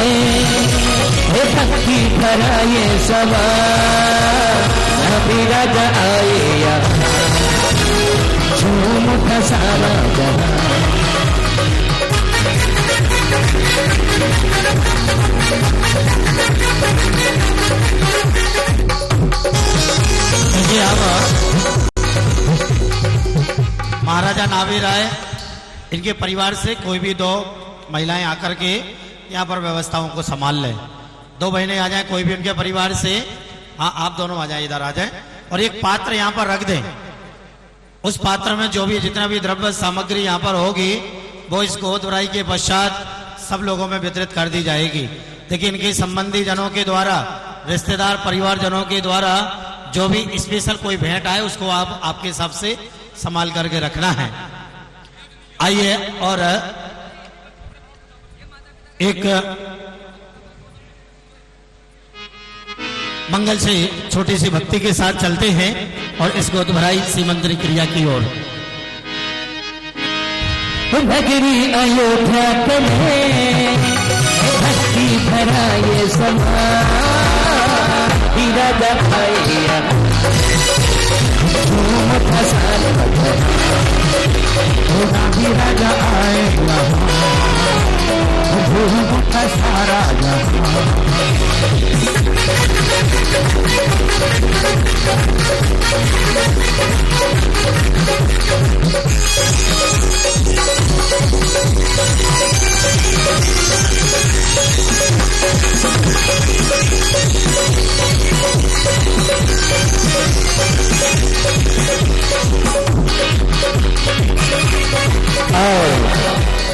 हे भक्ति भरा ये सवार। नाभि राजा आए यहाँ, झूम उठा सारा जहां। महाराजा नाभि राय इनके परिवार से कोई भी 2 महिलाएं आकर के यहाँ पर व्यवस्थाओं को संभाल लें। 2 बहनें आ जाएं कोई भी उनके परिवार से। हाँ, आप दोनों आ जाएं, इधर आ जाएं और एक पात्र यहाँ पर रख दें। उस पात्र में जो भी जितना भी द्रव्य सामग्री यहाँ पर होगी वो इस गोद भराई के पश्चात सब लोगों में वितरित कर दी जाएगी। देखिए, इनके संबंधी जनों के द्वारा, रिश्तेदार परिवार जनों के द्वारा जो भी स्पेशल कोई भेंट आए उसको आप आपके हिसाब से संभाल करके रखना है। आइए और एक मंगल से छोटी सी भक्ति के साथ चलते हैं और इस गोद भराई सीमंत्री क्रिया की ओर। नगरी अयोध्या में भक्ति भरा ये समा हीरा दखाया झूम फसाल भी राजा आएगा झूम फसा राजा।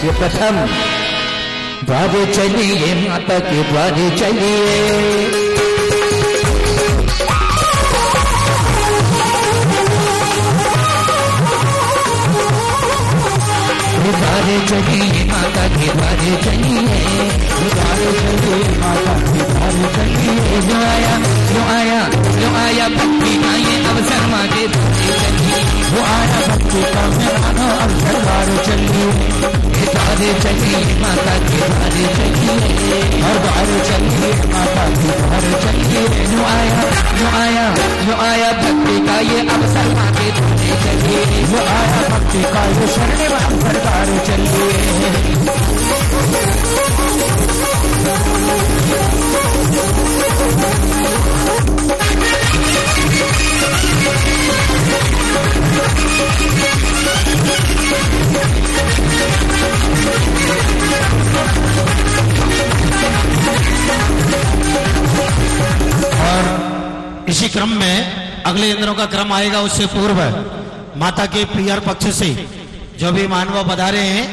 ये प्रथम द्वारे चलिए, माता के द्वारे चलिए। द्वारे चलिए, माता के द्वारे चलिए। द्वारे चलिए, माता के द्वारे चलिए। जो आया जो आया जो आया भक्ति का ये अवसर मांगे द्वारे चलिए। वो आया भक्ति का मेरा अवसर द्वारे चलिए। द्वारे चलिए, माता के द्वारे चलिए। और द्वारे चलिए, माता के द्वारे चलिए। जो आया भक्ति का ये अवसर मांगे द्वारे चलिए। जो आया भक्ति का ये शरण अवसर द्वारे चलिए। और इसी क्रम में अगले इंद्रों का क्रम आएगा। उससे पूर्व माता के प्रियर पक्ष से जो भी मानव पधारे हैं,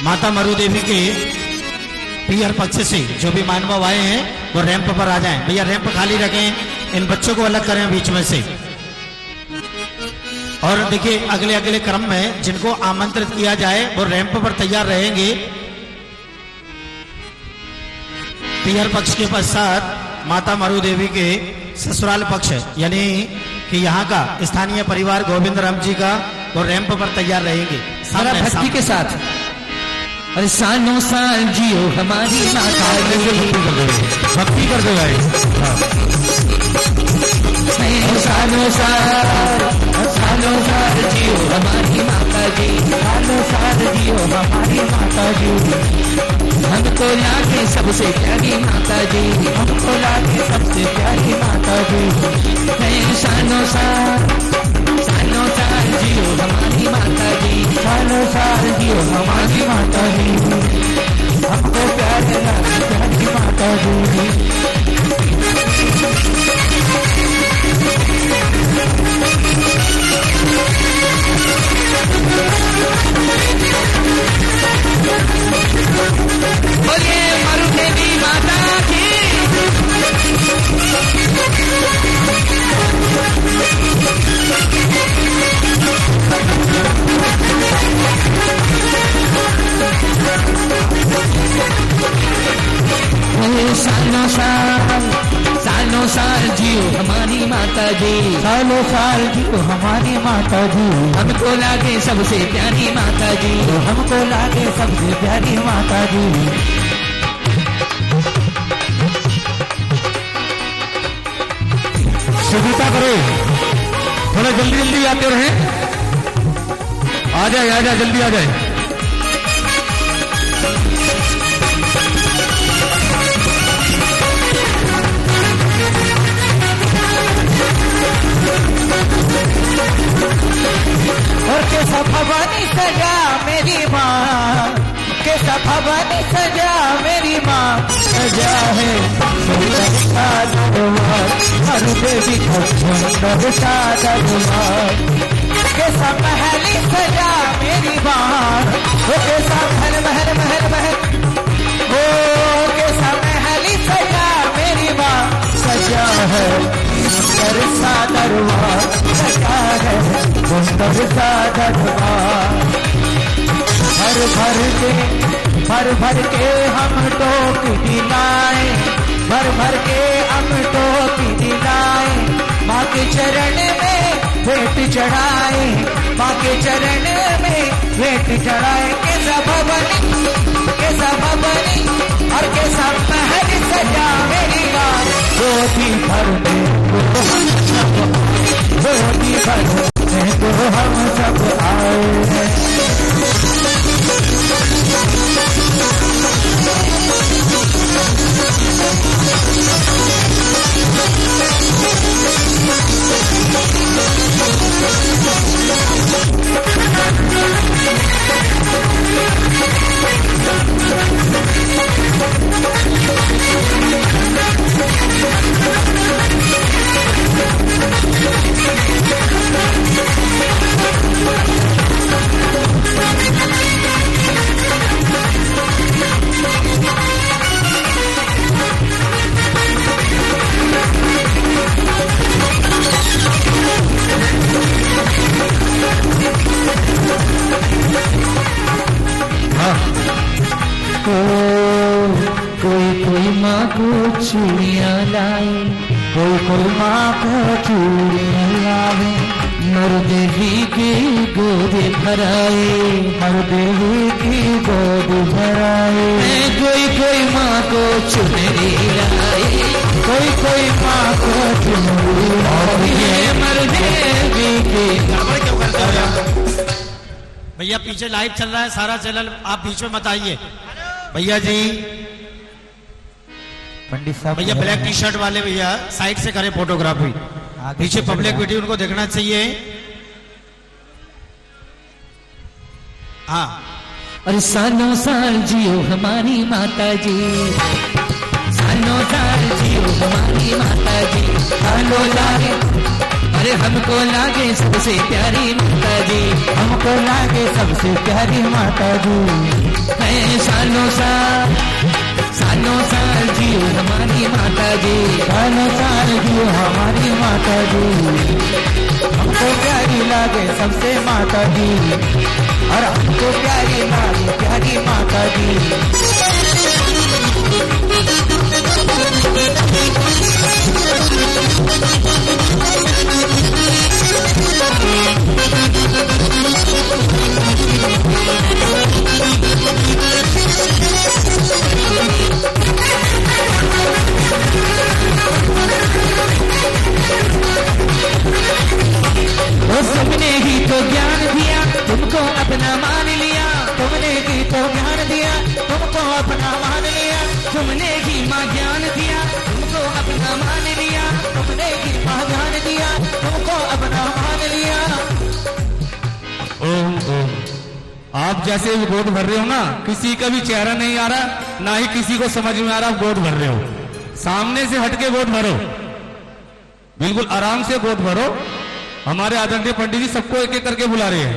माता मरु देवी के प्रियर पक्ष से जो भी मानव आए हैं वो रैंप पर आ जाएं। भैया रैंप खाली रखें, इन बच्चों को अलग करें बीच में से। और देखिए, अगले अगले क्रम में जिनको आमंत्रित किया जाए वो रैंप पर तैयार रहेंगे। प्रियर पक्ष के पश्चात माता मरु देवी के ससुराल पक्ष यानी कि यहाँ का स्थानीय परिवार गोविंद राम जी का वो रैंप पर तैयार रहेंगे सारा भक्ति के साथ। अरे सालों साल जियो हमारी माता, भक्ति कर दो भाई। सालों साल जियो हमारी माता जी। सालों साल जियो हमारी माता जी। हमको लागे सबसे प्यारी माता जी। हमको लागे सबसे प्यारी माता जी। सालों साल जियो हमारी माता जी। सालों साल जियो हमारी माता जी। हमको प्यारे लागे प्यारी माता जी। बोलिए मरु देवी माता की। सालों साल जियो हमारी माता जी। सालों साल जियो हमारी माता जी। हमको लागे सबसे प्यारी माता जी। हमको लागे सबसे प्यारी माता जी। सुविधा करो, थोड़ा जल्दी जल्दी आते रहे। आ जाए जल्दी आ जाए। और कैसा भवानी सजा मेरी माँ, कैसा भवानी सजा मेरी माँ, सजा है सुंदर सा दरबार, हर देवी का सुंदर सा दरबार, कैसा महली सजा मेरी माँ, वो कैसा महल महल महल महल, ओ कैसा महली सजा मेरी माँ, सजा है सुंदर सा दरबार, सजा है सुंदर सा दरबार, भर भर के हम टोक दिलाए, भर के हम टोक दिलाए, माँ के चरण में भेंट चढ़ाए, माँ के चरण में भेंट चढ़ाए, कैसा भवानी और कैसा महल सजा मेरी माँ, गोदी भर में गोदी भर में तो हम सब आए हैं। कोई माँ को चूड़ियाँ लाए, कोई माँ को चूड़ियाँ लाए, नर देवी की गोद भराए, नर देवी की गोद भराए, कोई माँ को चुनरी लाए, कोई माँ को चुनरी लाए, नर देवी की। भैया पीछे लाइव चल रहा है सारा चैनल, आप बीच में मत आइए भैया जी। पंडित साहब भैया ब्लैक टी शर्ट वाले भैया साइड से करें फोटोग्राफी, पीछे पब्लिक वीडियो उनको देखना चाहिए। हाँ, और सालों साल जियो हमारी माता जी, सालों साल जियो हमारी माता जी, सालों लागे, अरे हमको लागे सबसे प्यारी माता जी, हमको लागे सबसे प्यारी माता जी, मैं सालों साल जियो हमारी माता जी, सालों साल जियो हमारी माता जी, हमको प्यारी लागे सबसे माता जी, और हमको प्यारी लागे प्यारी माता जी। तुमने ही तो ज्ञान दिया, तुमको अपना मान लिया, तुमने ही तो ज्ञान दिया, तुमको अपना मान लिया, तुमने ही माँ ज्ञान दिया, तुमको अपना मान लिया, तुमने ही माँ ज्ञान दिया, तुमको अपना मान लिया। ओम ओम। आप जैसे भी गोद भर रहे हो ना, किसी का भी चेहरा नहीं आ रहा, ना ही किसी को समझ में आ रहा आप गोद भर रहे हो। सामने से हटके गोद भरो, बिल्कुल आराम से गोद भरो। हमारे आदरणीय पंडित जी सबको एक एक करके बुला रहे हैं,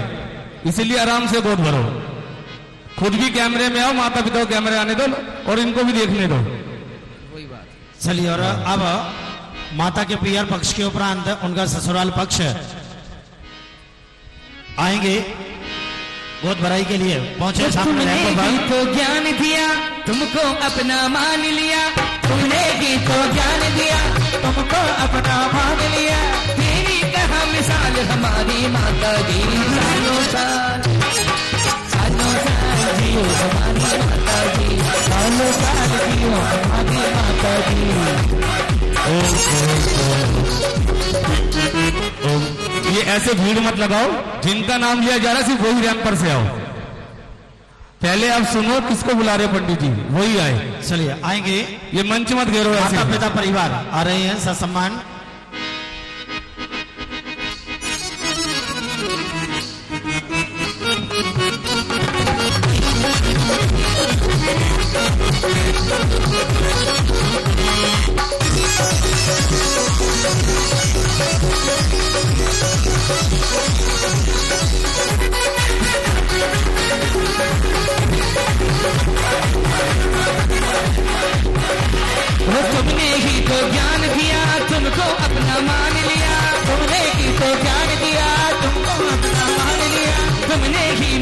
इसीलिए आराम से गोद भरो। खुद भी कैमरे में आओ, माता पिता को कैमरे आने दो और इनको भी देखने दो। वही बात। चलिए, और अब माता के पियर पक्ष के उपरांत उनका ससुराल पक्ष आएंगे गोद भराई के लिए। पहुंचे सामने। तुमने तो ज्ञान दिया, तुमको अपना मान लिया, तुमने भी तो ज्ञान दिया, तुमको अपना मान लिया, तेरी कहा मिसाल हमारी माता जी, सालों साल जियो हमारी माता जी, सालों साल जियो हमारी माता जी। ये ऐसे भीड़ मत लगाओ, जिनका नाम लिया जा रहा है सिर्फ वही रैंप पर से आओ। पहले आप सुनो किसको बुला रहे पंडित जी, वही आए। चलिए आएंगे, ये मंच मत घेरो। माता पिता परिवार आ रहे हैं ससम्मान।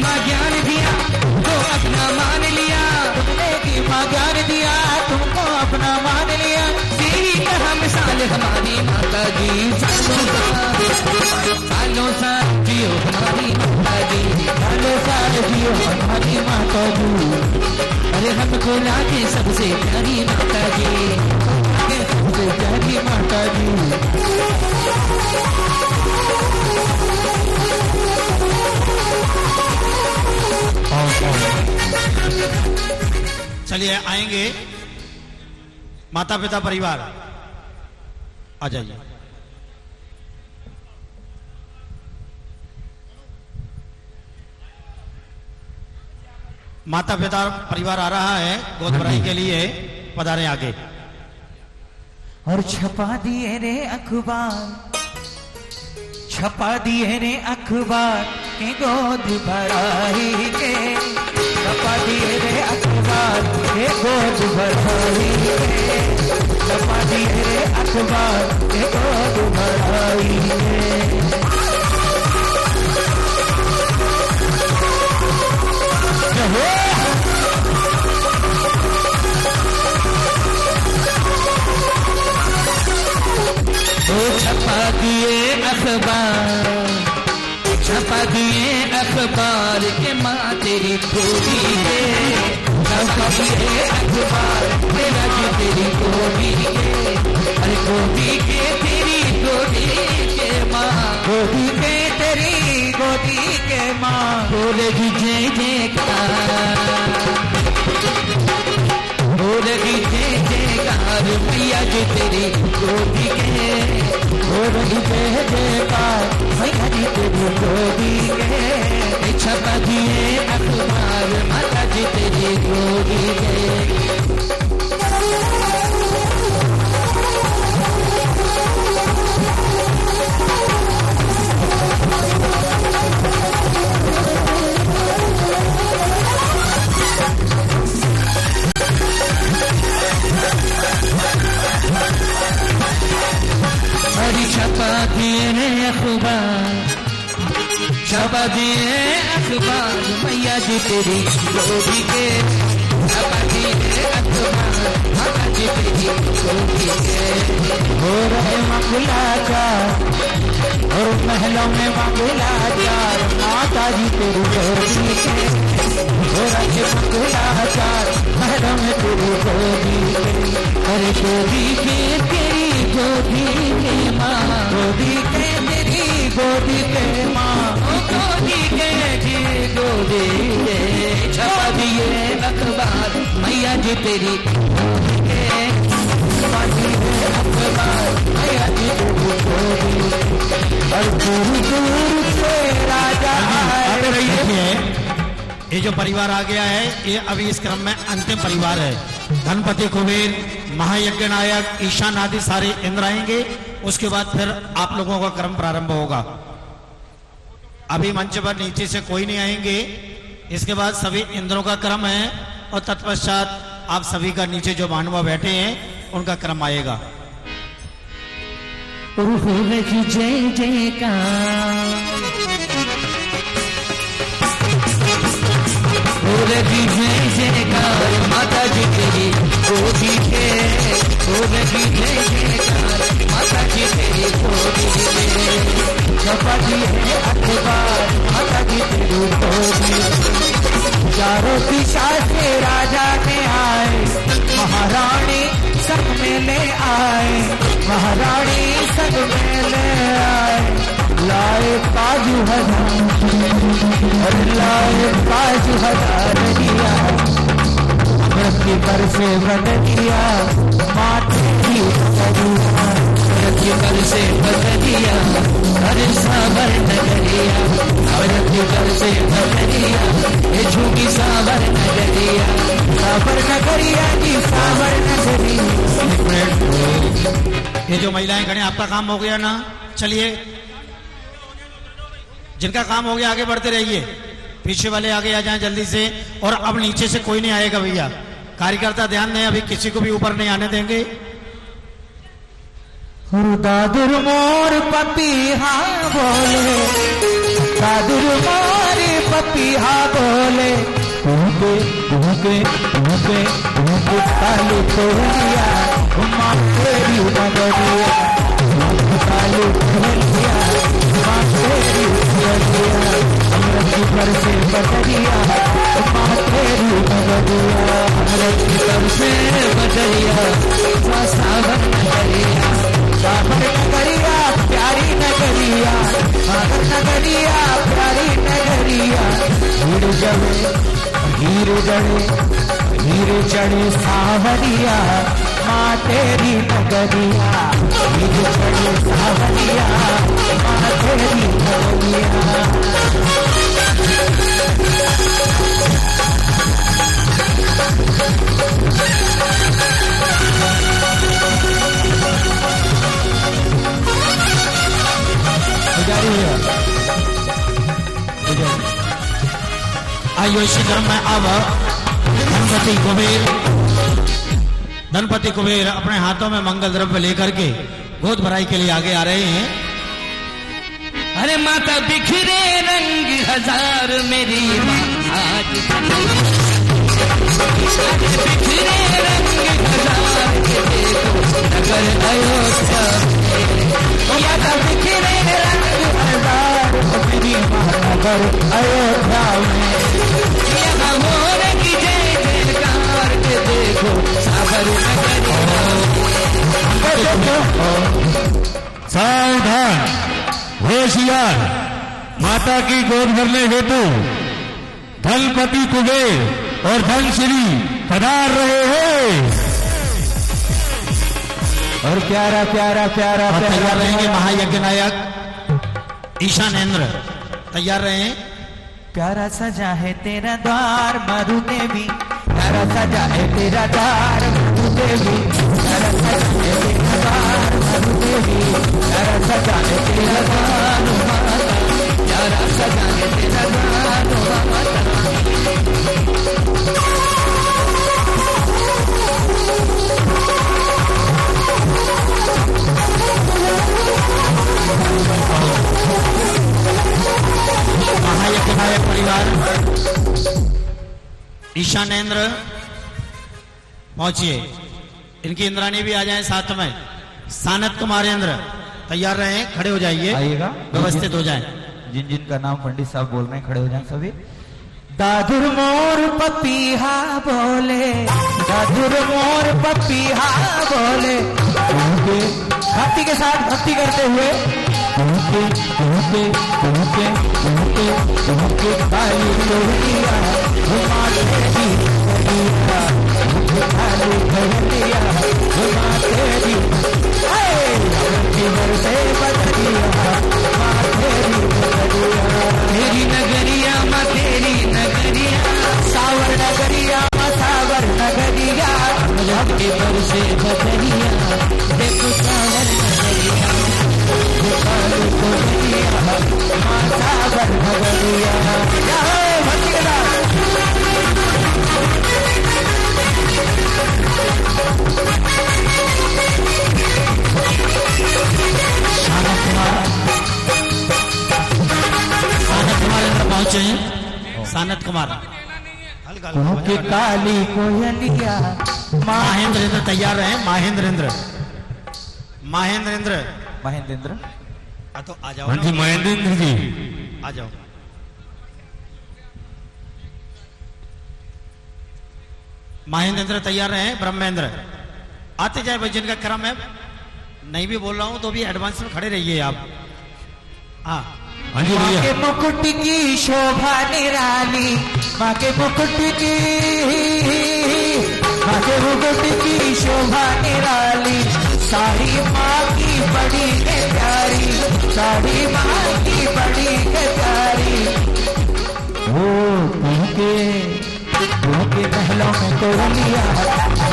माँ ज्ञान दिया तो अपना मान लिया, तुमने की माँ ज्ञान दिया तुमको अपना मान लिया। तेरी तरह मिसाल हमारी माता जी, सालों साल जियो हमारी माता जी, सालों साल जियो हमारी माता जी। अरे हमको लागे सबसे प्यारी माता जी, सबसे प्यारी माता जी। चलिए आएंगे माता पिता परिवार, आ जाइए। माता पिता परिवार आ रहा है गोद भराई के लिए, पधारे आगे। और छपा दिए रे अखबार, छपा दिए रे अखबार के गोद भराई के, छपा दिए रे अखबार के गोद भराई के, छपा दिए रे अखबार के गोद भराई के। तो छपा दिए अखबार, छपा दिए अखबार के माँ तेरी गोदी के, छपा दिए अखबार तेरा जी तेरी गोदी के, अरे गोदी के तेरी गोदी के माँ, गोदी के तेरी गोदी के माँ, बोलेगी जय जयकार, बोलेगी जय जयकार मैया जी तेरी गोदी के, हो रही जय जयकार मैया जी तेरी गोदी के। छपा दिए अखबार माता जी तेरी गोदी के। हरी छपा दिए रे अखबार, छपा दिए अखबार मैया जी तेरी गोदी के, छपा दिए अखबार माता जी तेरी गोदी के। हो रहे मंगलाचार और महलों में मंगलाचार माता जी तेरी गोदी के, हो रहे मंगलाचार महलों में तेरी गोदी के। अरे गोदी के तेरी गोदी के माँ, गोदी के मेरी गोदी के माँ, गोदी के जी गोदी के, छपा दिए अखबार मैया जी तेरी गोदी के, छपा दिए अखबार मैया जी तेरी गोदी के। और दूर दूर से राजा आए। ये जो परिवार आ गया है ये अभी इस क्रम में अंतिम परिवार है। धनपति कुबेर, महायज्ञ नायक, ईशान आदि सारे इंद्र आएंगे, उसके बाद फिर आप लोगों का क्रम प्रारंभ होगा। अभी मंच पर नीचे से कोई नहीं आएंगे, इसके बाद सभी इंद्रों का क्रम है और तत्पश्चात आप सभी का नीचे जो महानुभाव बैठे हैं उनका क्रम आएगा। बोलेगी जय जयकार, बोलेगी जय जयकार माता जी तेरी गोदी के, बोलेगी जय जयकार माता जी तेरी गोदी के। छपा दिए अखबार माता जी तेरी गोदी के। चारों दिशा से राजा ने आए, महारानी संग में ले आए, महारानी संग में ले आए। लाए काजू हजार और लाए काजू हजार दिया, मृत्यु पर से बन दिया माथे की करिया, मृत्यु पर से बन दिया हर सावर नगरिया, मृत्यु पर से बन दिया ये झूठी सावर नगरिया, सावर नगरिया जी सावर नगरिया। ये जो महिलाएं खड़े आपका काम हो गया ना, चलिए जिनका काम हो गया आगे बढ़ते रहिए, पीछे वाले आगे आ जाएं जल्दी से। और अब नीचे से कोई नहीं आएगा भैया, कार्यकर्ता ध्यान दें, अभी किसी को भी ऊपर नहीं आने देंगे। दादुर मोर पपी हाँ बोले, दादुर मोर पपीहा बोले कूके कूके कूके कूके काली कोयलिया माँ तेरी नगरिया काली कोयलिया माँ तेरी नगरिया अमृत पर से बदरिया माँ तेरी नगरिया अमृत पर से बदरिया सावन नगरिया सावन नगरिया प्यारी नगरिया सावन नगरिया प्यारी नगरिया हीर चढ़े सावरिया माँ तेरी नगरिया हीर चढ़े सावरिया माँ तेरी नगरिया आइयो इसी क्रम में अब धनपति कुबेर अपने हाथों में मंगल द्रव्य लेकर के गोद भराई के लिए आगे आ रहे हैं। अरे माता बिखरे रंग हजार मेरी माँ आज बिखरे रंग हजार नगर अयोध्या माता बिखरे रंग हजार मेरी माँ नगर अयोध्या में यहाँ हो रही जय जयकार के देखो सागर सावधान होशियार, माता की गोद भरने हेतु धनपति कुबेर और धनश्री पधार रहे हैं। और प्यारा प्यारा प्यारा तैयार रहेंगे महायज्ञ नायक ईशानेंद्र, तैयार रहे। प्यारा सजा है तेरा द्वार मधु देवी, प्यारा सजा है तेरा द्वार मधु देवी, प्यारा सजा है तेरा द्वार मधु देवी, प्यारा सजा है तेरा द्वार माता, प्यारा सजा है तेरा द्वार माता। महायज्ञ नायक परिवार ईशानेंद्र पहुंचिए, इनकी इंद्राणी भी आ जाएं साथ में। सानत कुमारेंद्र तैयार रहें, खड़े हो जाइए, आइएगा, व्यवस्थित हो जाएं। जिन जिन का नाम पंडित साहब बोल रहे हैं खड़े हो जाएं सभी। दादुर मोर पपीहा बोले, दादुर मोर पपीहा बोले, भक्ति के साथ भक्ति करते हुए काली कोयलिया काली कोयलिया तेरी नगरिया माँ तेरी नगरिया, सावर नगरिया माँ सावर नगरिया, भक्ति बरसे बदरिया देखो सावर नगरिया, काली कोयलिया माँ सावर नगरिया। भक्ति के साथ पहुंचे सानत कुमार के काली कोयलिया महेंद्रेंद्र तैयार रहे। महेंद्रेंद्र महेंद्रेंद्र महेंद्रेंद्र तो आ जाओ। हाँ जी महेंद्रेंद्र जी आ जाओ। महेंद्रेंद्र तैयार रहे। ब्रह्मेंद्र आते जाए भाई, जिनका क्रम है। नहीं भी बोल रहा हूं तो भी एडवांस में खड़े रहिए आप। हाँ हाँ जी माँ भैया। के मुकुट की शोभा निराली, माँ के मुकुट की, माँ के मुकुट की शोभा निराली, साड़ी माँ की बड़ी है प्यारी, साड़ी माँ की बड़ी है प्यारी। ओ के महलों में कोयलिया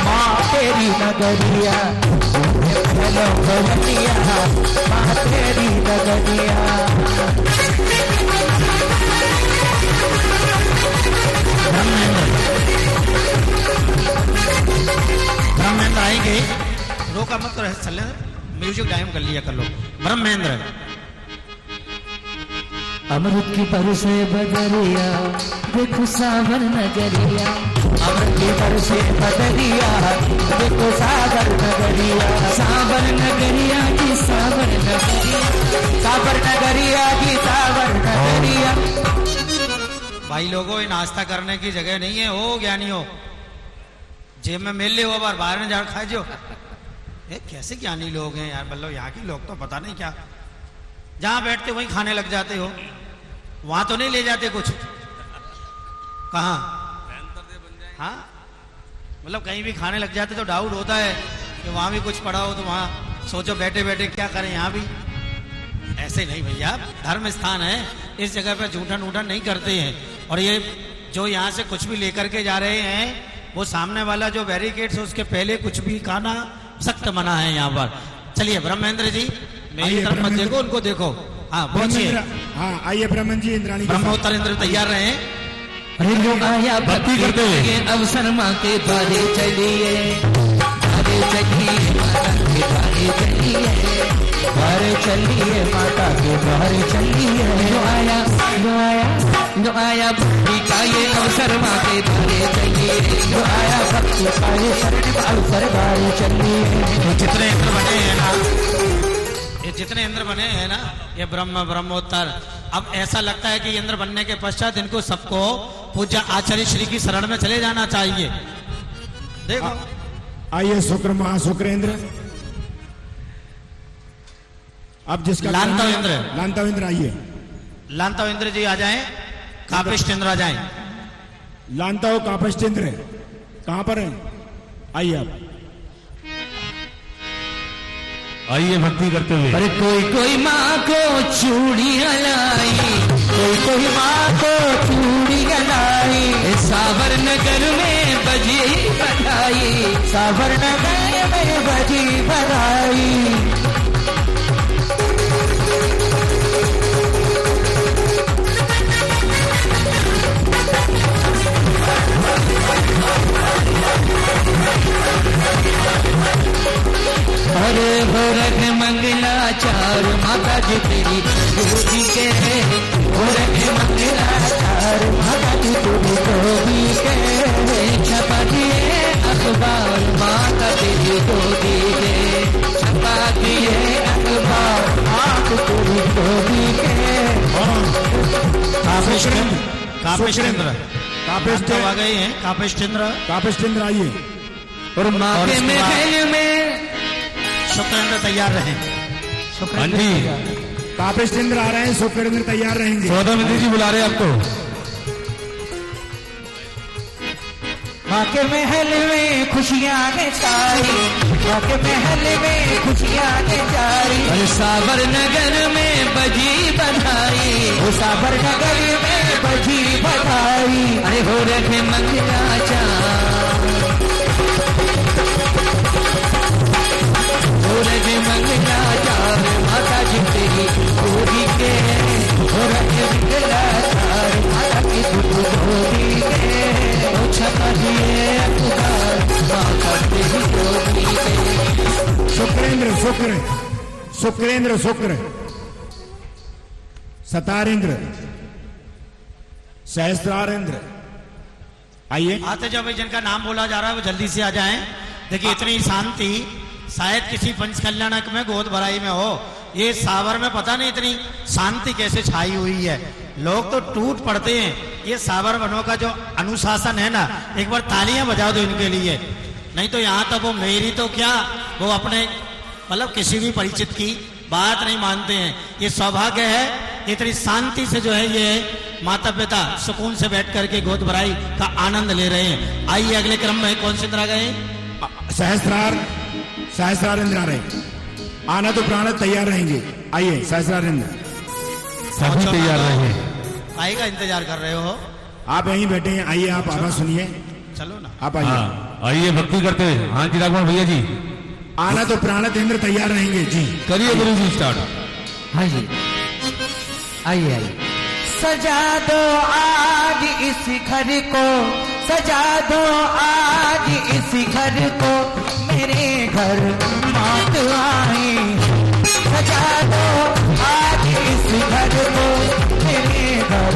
माँ तेरी नगरिया, महलों कोयलिया माँ तेरी नगरिया। ब्रह्मेंद्र आएंगे, रोका मत रहे, चलने म्यूजिक टाइम कर लिया कर लो। ब्रह्मेंद्र अमृत की बरसे बदरिया देखो सावर नगरिया, अमृत की बरसे बदरिया देखो सावर नगरिया, सावर नगरिया की सावर नगरिया, सावर नगरिया की सावर नगरिया। भाई लोगों, ये नाश्ता करने की जगह नहीं है। हो ज्ञानियों, जेब में मिल ले हो, बाहर में जा खा जो। ये कैसे ज्ञानी लोग हैं यार, मतलब यहाँ के लोग तो पता नहीं क्या, जहां बैठते वहीं खाने लग जाते हो, वहां तो नहीं ले जाते कुछ। कहाँ? हाँ, मतलब कहीं भी खाने लग जाते तो डाउट होता है कि वहां भी कुछ पड़ा हो, तो वहां सोचो बैठे बैठे क्या करें। यहाँ भी ऐसे नहीं भैया, धर्म स्थान है, इस जगह पे झूठन उठन नहीं करते हैं। और ये जो यहाँ से कुछ भी लेकर के जा रहे हैं, वो सामने वाला जो बैरिकेड्स है उसके पहले कुछ भी खाना सख्त मना है यहाँ पर। चलिए ब्रह्मेंद्र जी, मेरी तरफ मत देखो, उनको देखो। हाँ पहुंचिए। हाँ आइए ब्रह्मन जी, इंद्राणी ब्रह्मोत्तर इंद्र तैयार रहे। अरे लोग आया भक्ति करते हुए अवसर माँ के द्वारे चलिए, द्वारे चलिए माता के द्वारे चलिए, द्वारे चलिए माता के द्वारे चलिए। जो आया जो आया जो आया भक्ति का ये अवसर माँ के द्वारे चलिए, जो आया भक्ति का ये अवसर द्वारे चलिए। जितने इंद्र बने हैं ना, ये जितने इंद्र बने हैं ना, ये ब्रह्मोत्तर, अब ऐसा लगता है कि इंद्र बनने के पश्चात इनको सबको पूज्य आचार्य श्री की शरण में चले जाना चाहिए। देखो आइए शुक्र महाशुक्र इंद्र, अब जिसका लांतव इंद्र, लांतव इंद्र आइए। लांतव इंद्र जी आ जाएं, कापिष्ठ इंद्र आ जाएं। लांतव कापिष्ठ इंद्र कहां पर है? आइए आप, आइए भक्ति करते हुए। अरे कोई कोई माँ को चूड़ियाँ लाई, कोई कोई माँ को चूड़ियाँ लाई, सावर नगर में बजी बधाई, सावर नगर में बजी बधाई। अरे हो रख मंगलाचार माता जी तेरी गोदी के, हो रख मंगलाचार माता जी तेरी गोदी के, छपा दिए अखबार माता तेरी गोदी के, छपा दिए अखबार माता तेरी गोदी के। कापिष्ठ इंद्र, कापिष्ठ आ गए हैं। कापिष्ठ इंद्र, कापिष्ठ इंद्र आइए। और माँ के महल में शुक्र इंद्र तैयार रहे। शुक्र हाँ जी, कापिष्ठ इंद्र आ रहे हैं, शुक्र इंद्र तैयार रहेंगे। सौदामित्री जी बुला रहे हैं आपको। माँ के महल में खुशियाँ के सारी, माँ के महल में खुशियाँ के सारी। अरे सावर नगर में बजी बधाई, वो सावर नगर में बजी बधाई। अरे हो रखे मंगलाचार, हो रखे मंगलाचार माता जी तेरी गोदी के, हो रखे मंगलाचार माता की गोदी के, ओ छपा दिए अखबार माता तेरी गोदी के। शुक्रेंद्र शुक्र, शुक्रेंद्र शुक्र, सतारेंद्र, सहस्त्रारेंद्र आइए। आते जो भाई जिनका नाम बोला जा रहा है वो जल्दी से आ जाएं। देखिए इतनी शांति शायद किसी पंच कल्याणक में गोद भराई में हो, ये सावर में पता नहीं इतनी शांति कैसे छाई हुई है। लोग तो टूट पड़ते हैं। ये सावर वनों का जो अनुशासन है ना, एक बार तालियां बजा दो इनके लिए। नहीं तो यहाँ तक वो मेरी तो क्या, वो अपने मतलब किसी भी परिचित की बात नहीं मानते हैं। ये सौभाग्य है, इतनी शांति से जो है ये माता पिता सुकून से बैठ करके गोद भराई का आनंद ले रहे हैं। आइए अगले क्रम में कौन से इंद्र आ गए? सहस्रार इंद्र आ रहे, आना तो प्राण तैयार रहेंगे। आइए सहस्रार इंद्र, सभी तैयार रहे। आएगा इंतजार कर रहे हो आप यहीं बैठे हैं। आइए आप आवाज सुनिए, चलो ना आप आइए। हाँ, आइए भक्ति करते हुए। हाँ जी राघवन भैया जी, आना तो प्राणत इंद्र तैयार रहेंगे जी। करिए गुरु जी स्टार्ट। हाँ जी, आइए आइए। सजा दो आज इस घर को, सजा दो आज इस घर को, मेरे घर मात आई। सजा दो आज इस घर को, मेरे घर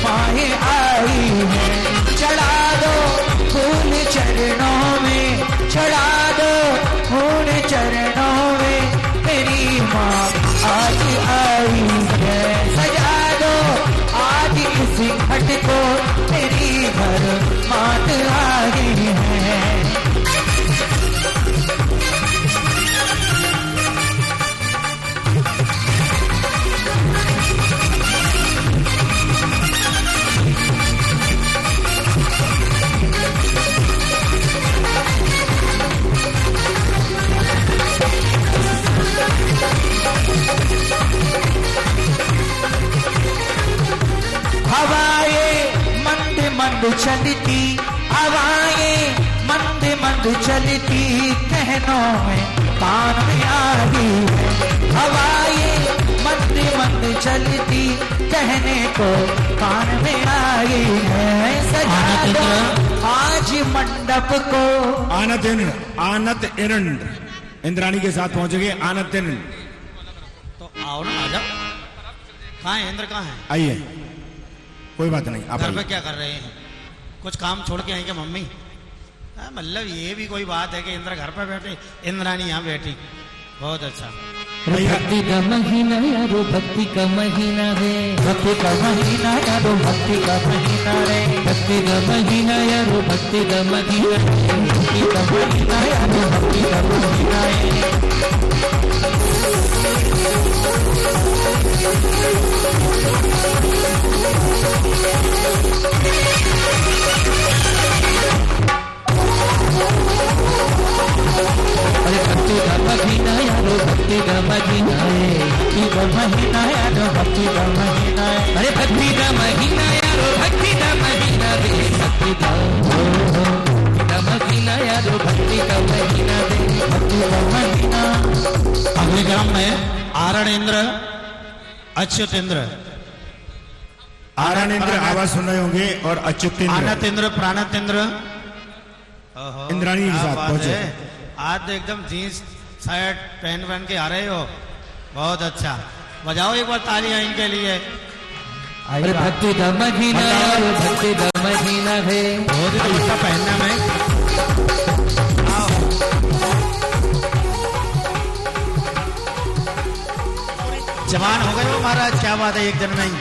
माए आई है। चढ़ा दो फूल चरणों में, चढ़ा दो फूल चरणों में, मेरी माँ आज आई है। सजा दो आज इस घट को, मेरी घर मात आई है। हवाएं मंद मंद चलती, हवाएं मंद मंद चलती, कहनों में कान में आई है। हवाएं मंद मंद चलती, कहने को कान में आई है। सजा दो आज मंडप को। आनत इरंड इंद्राणी के साथ पहुंचेंगे। आनत इरंड, तो आओ ना, आ जाओ। कहाँ है इंद्र, कहाँ है? आइए, कोई बात नहीं। आप घर पे आइए। क्या कर रहे हैं? कुछ काम छोड़ के आई क्या मम्मी? मतलब ये भी कोई बात है कि इंद्र घर पे बैठे, इंद्राणी यहाँ बैठी। बहुत अच्छा। भक्ति का महीना यारो, भक्ति का महीना है, भक्ति का महीना यारो, भक्ति का महीना रे। भक्ति का महीना यारो, भक्ति का महीना है, भक्ति का महीना यारो, भक्ति का महीना है। अरे भक्ति का महीना यारो, भक्ति का महीना है, भक्ति का महीना यारो, भक्ति का महीना है। अरे भक्ति का महीना यारो, भक्ति का महीना है, भक्ति का महीना यारो, भक्ति का महीना है, भक्ति का महीना। अगले ग्राम में आरण इंद्र, अच्युत इंद्र, आरण इंद्र आवाज सुन रहे होंगे और अच्युत इंद्र, आनत इंद्र, प्राणत इंद्र, इंद्राणी के क्या साथ बात पहुंचे। है। आज तो एकदम जीन्स शर्ट पहन के आ रहे हो, बहुत अच्छा। बजाओ एक बार तालियां इनके लिए। अरे भक्ति का महीना यारो, भक्ति का महीना है, बहुत ही दुपट्टा पहनना में। आओ। जवान हो गए हो महाराज, क्या बात है, एक दिन में ही।